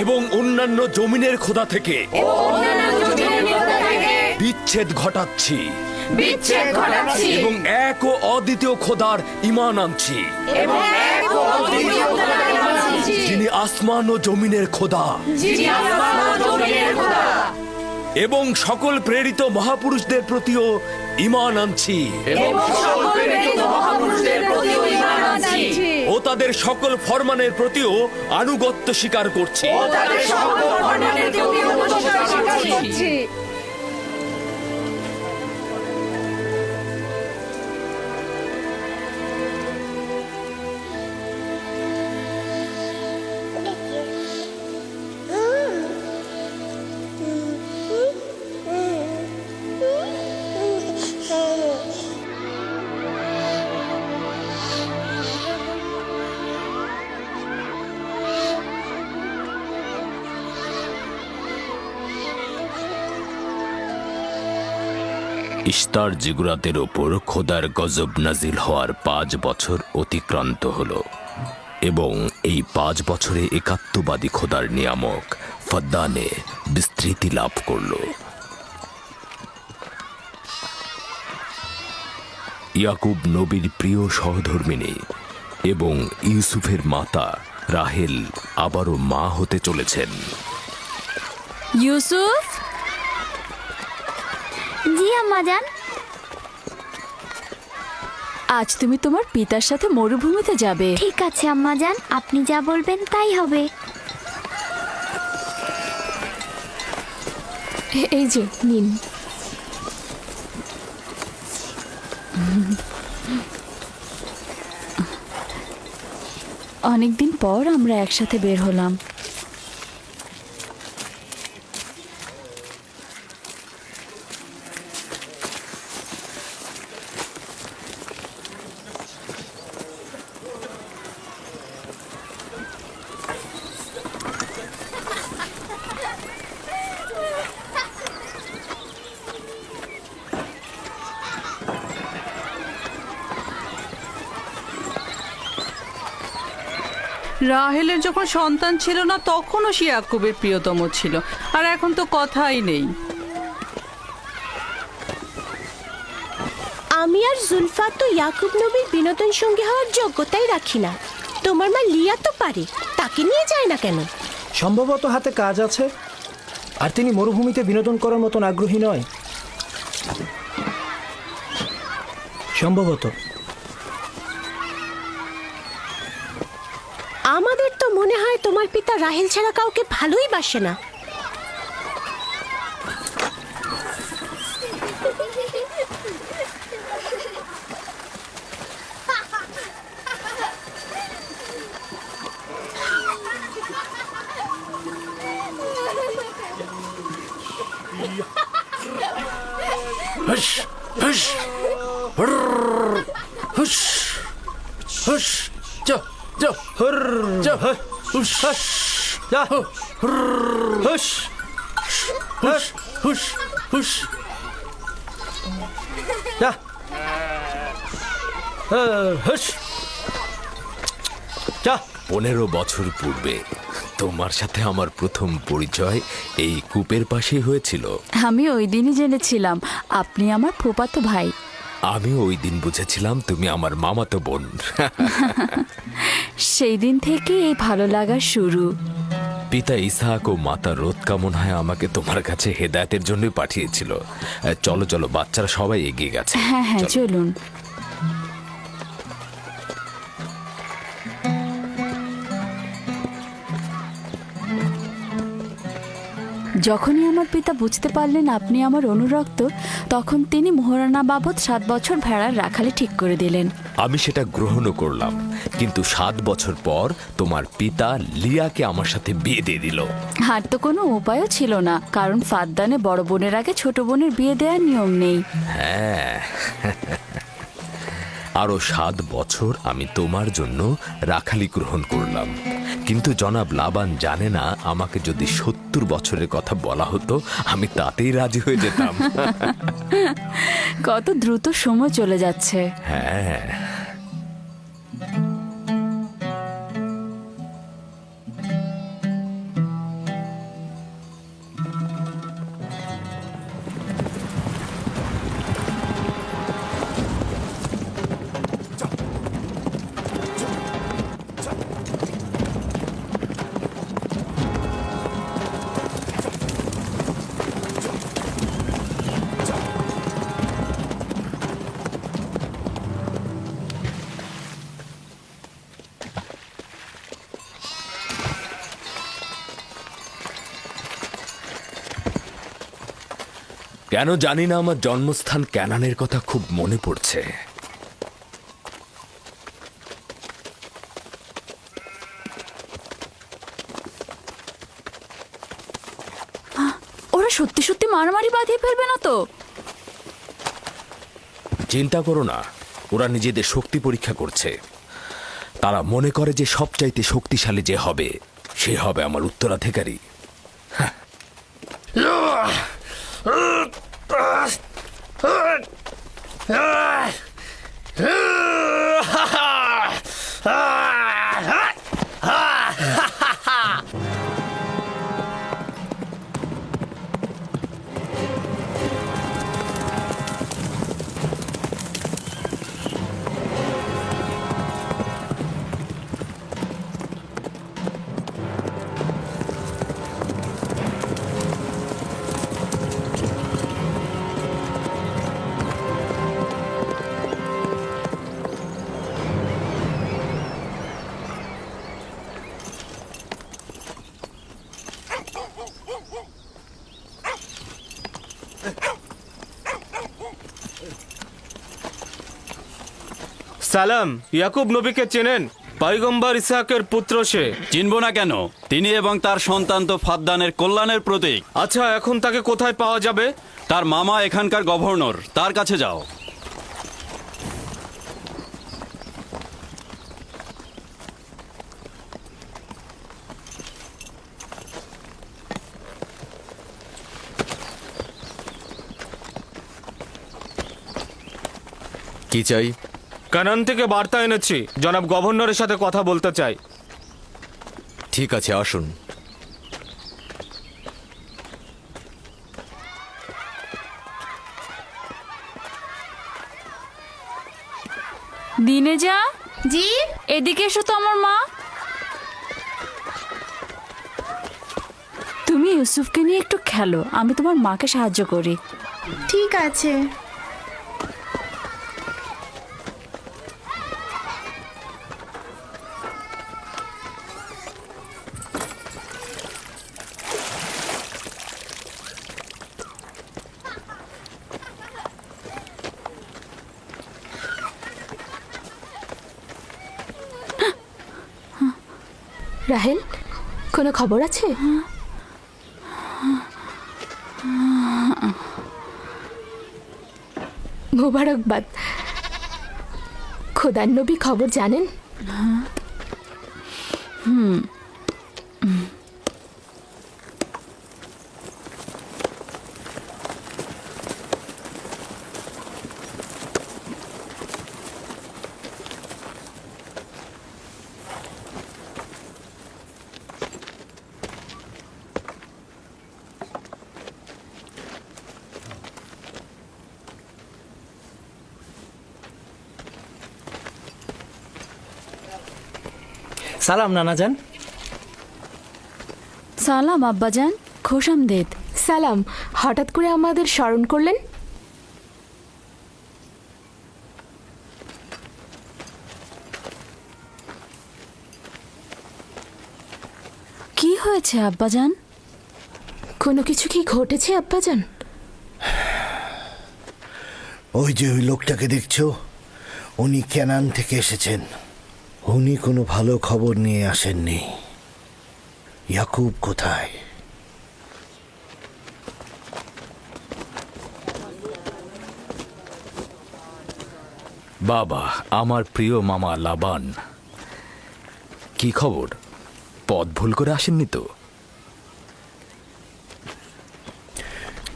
এবং অন্যান্য জমিনের খোদা থেকে বিচ্ছেদ ঘটাচ্ছি এবং এক ও অদ্বিতীয় খোদার ঈমান আনছি, যিনি আসমান ও জমিনের খোদা, এবং সকল প্রেরিত মহাপুরুষদের প্রতিও ঈমান আনছি ও তাদের সকল ফরমানের প্রতিও আনুগত্য স্বীকার করছি। ইশতার জিগুরাতের ওপর খোদার গজব নাজিল হওয়ার 5 বছর অতিক্রান্ত হলো এবং এই 5 বছরে একাত্মবাদী খোদার নিয়ামক ফদ্দানে বিস্তৃতি লাভ করল। ইয়াকুব নবীর প্রিয় সহধর্মিণী এবং ইউসুফের মাতা রাহেল আবারও মা হতে চলেছেন। ইউসুফ, জি আম্মাজান। আজ তুমি তোমার পিতার সাথে মরুভূমিতে যাবে। ঠিক আছে আম্মাজান, আপনি যা বলবেন তাই হবে। এই যে নিন। অনেকদিন পর আমরা একসাথে বের হলাম। রাহেলের যখন সন্তান ছিল না তখনও সে ইয়াকুবের প্রিয়তম ছিল, আর এখন তো কথাই নেই। আমি আর জুলফা তো ইয়াকুব নবীর বিনোদন সঙ্গী হওয়ার যোগ্যতাই রাখি না। তোমার মা লিয়া তো পারে, তাকে নিয়ে যায় না কেন? সম্ভবত হাতে কাজ আছে, আর তিনি মরুভূমিতে বিনোদন করার মতন আগ্রহী নয়। সম্ভবত। আমাদের তো মনে হয় তোমার পিতা রাহেল ছাড়া কাউকে ভালোই বাসে না। হুশ হুশ হুশ হুশ যা যা যা হুশ যা হুশ হুশ হুশ হুশ যা হুশ যা। 15 বছর পূর্বে তোমার সাথে আমার প্রথম পরিচয় এই কূপের পাশেই হয়েছিল। আমি ওই দিনই জেনেছিলাম আপনি আমার ফুফাতো ভাই। আমি ওই দিন বুঝেছিলাম তুমি আমার মামাতো বোন। সেই দিন থেকে এই ভালো লাগা শুরু। পিতা ইসহাক ও মাতা রোদকা মনে হয় আমাকে তোমার কাছে হেদায়েতের জন্যই পাঠিয়েছিল। চলো চলো, বাচ্চারা সবাই এগিয়ে গেছে। হ্যাঁ হ্যাঁ, চলো। চলুন। যখনই আমার পিতা বুঝতে পারলেন আপনি আমার অনুরক্ত, তখন তিনি মোহরানা বাবদ 7 বছর ভেড়ার রাখালি ঠিক করে দিলেন। আমি সেটা গ্রহণও করলাম, কিন্তু 7 বছর পর তোমার পিতা লিয়াকে আমার সাথে বিয়ে দিয়ে দিল। আর তো কোনো উপায়ও ছিল না, কারণ ফাদ্দানে বড় বোনের আগে ছোট বোনের বিয়ে দেওয়ার নিয়ম নেই। হ্যাঁ, আরো 7 বছর আমি তোমার জন্য রাখালি গ্রহণ করলাম, কিন্তু জনাব লাবান জানে না আমাকে যদি 70 বছরের কথা বলা হতো আমি তাতেই রাজি হয়ে যেতাম। কত দ্রুত সময় চলে যাচ্ছে। হ্যাঁ, কেন জানি না আমার জন্মস্থান ক্যানানের কথা খুব মনে পড়ছে। ওরা সত্যি সত্যি মারামারি বাঁধিয়ে ফেলবে না তো? চিন্তা করো না, ওরা নিজেদের শক্তি পরীক্ষা করছে। তারা মনে করে যে সবচাইতে শক্তিশালী যে হবে সে হবে আমার উত্তরাধিকারী। সালাম, ইয়াকুব নবীকে চেনেন? পয়গম্বর ইসহাকের পুত্র সে। চিনব না কেন? তিনি এবং তার সন্তান তো ফাদ্দানের কল্যাণের প্রতীক। আচ্ছা, এখন তাকে কোথায় পাওয়া যাবে? তার মামা এখানকার গভর্নর, তার কাছে যাও। কি চাই? কানান থেকে বার্তা এনেছি, জনাব গভর্নরের সাথে কথা বলতে চাই। ঠিক আছে, আসুন। দিনে যা, জি এদিকে এসো তো আমার মা। তুমি ইউসুফকে নিয়ে একটু খেলো, আমি তোমার মাকে সাহায্য করি। ঠিক আছে। রাহেল, কোনো খবর আছে? মোবারকবাদ। খোদার নবী খবর জানেন? সালাম নানাজান। সালাম আব্বাজান, খোশামদেদ। সালাম, হঠাৎ করে আমাদের স্মরণ করলেন? কি হয়েছে আব্বাজান? কোনো কিছু কি ঘটেছে আব্বাজান? ওই যে ওই লোকটাকে দেখছো, উনি কেনান থেকে এসেছেন। উনি কোনো ভালো খবর নিয়ে আসেননি। ইয়াকুব কোথায়? বাবা, আমার প্রিয় মামা লাবান, কি খবর? পথ ভুল করে আসেননি তো?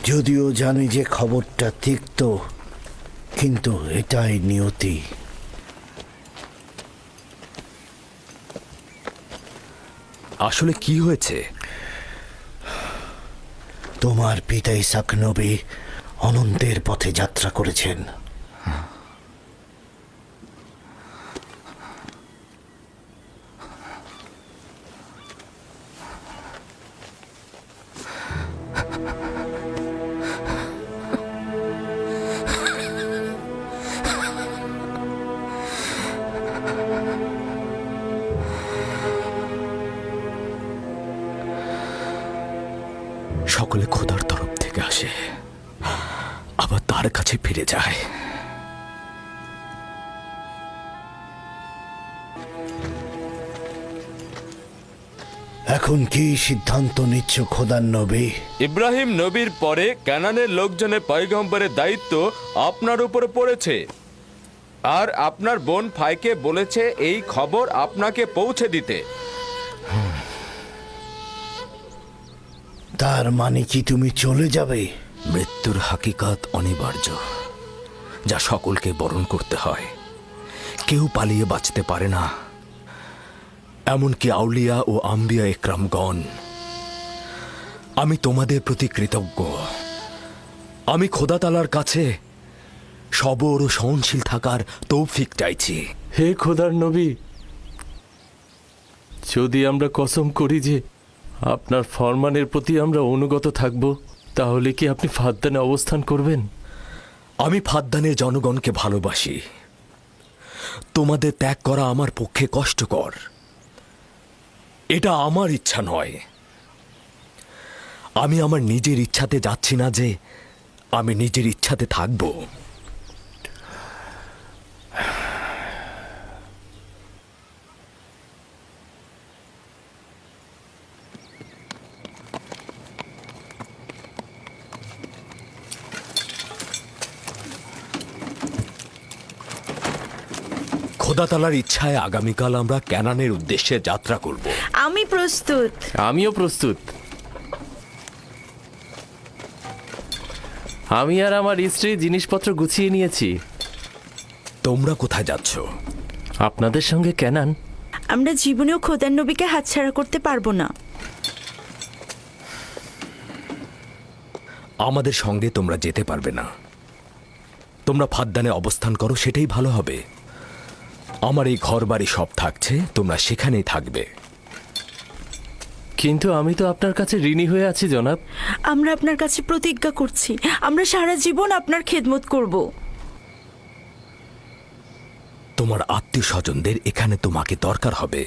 যদিও জানি যে খবরটা তিক্ত, কিন্তু এটাই নিয়তি। আসলে কি হয়েছে? তোমার পিতা ইসাক নবী অনন্তের পথে যাত্রা করেছেন। সকলে খোদার তরফ থেকে আসে, আবার তার কাছে ফিরে যায়। এখন কি সিদ্ধান্ত নিচ্ছ খোদার নবী? ইব্রাহিম নবীর পরে কানানের লোকজনের পয়গম্বরের দায়িত্ব আপনার উপরে পড়েছে, আর আপনার বোন ফাইকে বলেছে এই খবর আপনাকে পৌঁছে দিতে। তার মানে কি তুমি চলে যাবে? মৃত্যুর হাকিকাত অনিবার্য, যা সকলকে বরণ করতে হয়। কেউ পালিয়ে বাঁচতে পারে না, এমনকি আউলিয়া ও আম্বিয়া একরামগণ। আমি তোমাদের প্রতি কৃতজ্ঞ। আমি খোদা তাআলার কাছে সবর ও সহনশীল থাকার তৌফিক চাইছি। হে খোদার নবী, যদি আমরা কসম করি যে আপনার ফরমানের প্রতি আমরা অনুগত থাকব, তাহলে কি আপনি ফাদ্দানে অবস্থান করবেন? আমি ফাদ্দানের জনগণকে ভালোবাসি। তোমাদের ত্যাগ করা আমার পক্ষে কষ্টকর। এটা আমার ইচ্ছা নয়। আমি আমার নিজের ইচ্ছাতে যাচ্ছি না যে আমি নিজের ইচ্ছাতে থাকব। খোদা তাআলার ইচ্ছায় আগামীকাল আমরা ক্যানানের উদ্দেশ্যে যাত্রা করব। আমি প্রস্তুত। আমিও প্রস্তুত। আমি আর আমার স্ত্রী জিনিসপত্র গুছিয়ে নিয়েছি। তোমরা কোথায় যাচ্ছ? আপনাদের সঙ্গে ক্যানান। আমরা জীবনেও খোদার নবীকে হাতছাড়া করতে পারবো না। আমাদের সঙ্গে তোমরা যেতে পারবে না। তোমরা ফাদ্দানে অবস্থান করো, সেটাই ভালো হবে। আমার এই ঘর বাড়ি সব থাকছে, তোমরা সেখানেই থাকবে। কিন্তু আমি তো আপনার কাছে ঋণী হয়ে আছি জনাব। আমরা আপনার কাছে প্রতিজ্ঞা করছি, আমরা সারা জীবন আপনার খেদমত করব। তোমার আত্মীয় স্বজনদের এখানে তোমাকে দরকার হবে।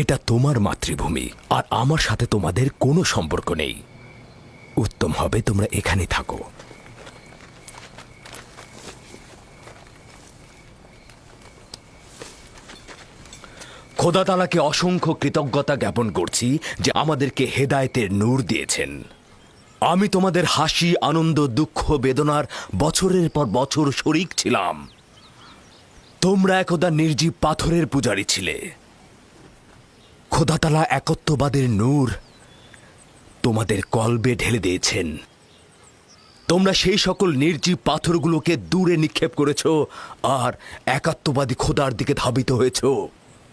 এটা তোমার মাতৃভূমি, আর আমার সাথে তোমাদের কোনো সম্পর্ক নেই। উত্তম হবে তোমরা এখানে থাকো। খোদা তাআলাকে অসংখ্য কৃতজ্ঞতা জ্ঞাপন করছি যে আমাদেরকে হেদায়েতের নূর দিয়েছেন। আমি তোমাদের হাসি, আনন্দ, দুঃখ, বেদনার বছরের পর বছর শরিক ছিলাম। তোমরা একদা নির্জীব পাথরের পূজারী ছিলে। খোদা তাআলা একত্ববাদের নূর তোমাদের কলবে ঢেলে দিয়েছেন। তোমরা সেই সকল নির্জীব পাথরগুলোকে দূরে নিক্ষেপ করেছ আর একাত্মবাদী খোদার দিকে ধাবিত হয়েছ।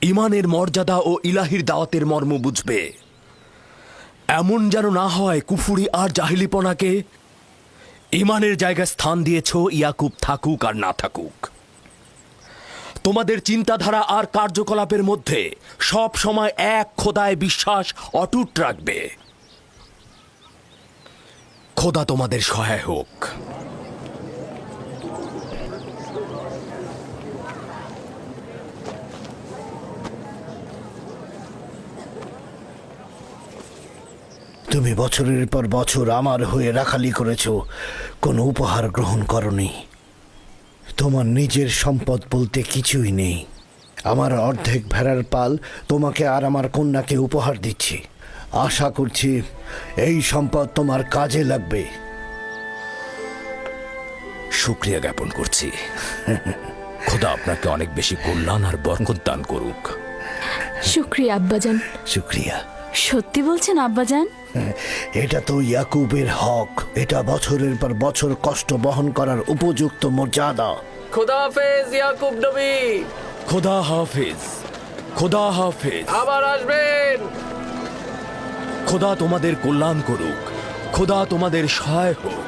ইমানের মর্যাদা ও ইলাহির দাওয়াতের মর্ম বুঝবে। এমন যেন না হয় কুফুরি আর জাহিলিপনাকে ইমানের জায়গায় স্থান দিয়েছ, ইয়াকুব থাকুক আর না থাকুক। তোমাদের চিন্তাধারা আর কার্যকলাপের মধ্যে সব সময় এক খোদায় বিশ্বাস অটুট রাখবে। খোদা তোমাদের সহায় হোক। তুমি বছরের পর বছর আমার হয়ে রাখালি করেছো, কোনো উপহার গ্রহণ করনি। তোমার নিজের সম্পদ বলতে কিছুই নেই। আমার অর্ধেক ভেড়ার পাল তোমাকে আর আমার কন্যাকে উপহার দিচ্ছি। আশা করছি এই সম্পদ তোমার কাজে লাগবে। শুকরিয়া জ্ঞাপন করছি। খোদা আপনাকে অনেক বেশি কল্যাণ আর বরকত দান করুক। শুক্রিয়া আব্বাজান। শুক্রিয়া। সত্যি বলছেন আব্বাজান? এটা তো ইয়াকুবের হক। এটা বছরের পর বছর কষ্ট বহন করার উপযুক্ত মর্যাদা। খোদা হাফেজ ইয়াকুব নবী। খোদা হাফেজ। খোদা হাফেজ। আবার আসবেন। খোদা তোমাদের কল্যাণ করুক। খোদা তোমাদের সহায় হোক।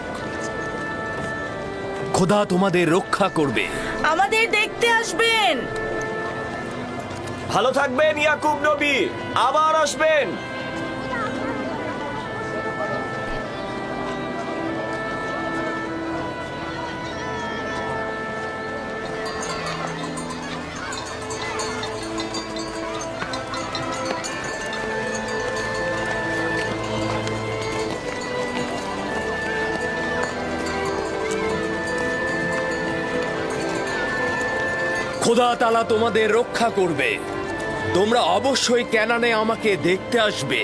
খোদা তোমাদের রক্ষা করবে। আমাদের দেখতে আসবেন। ভালো থাকবেন ইয়াকুব নবী, আবার আসবেন। খোদা তাআলা তোমাদের রক্ষা করবে। তোমরা অবশ্যই ক্যানানে আমাকে দেখতে আসবে।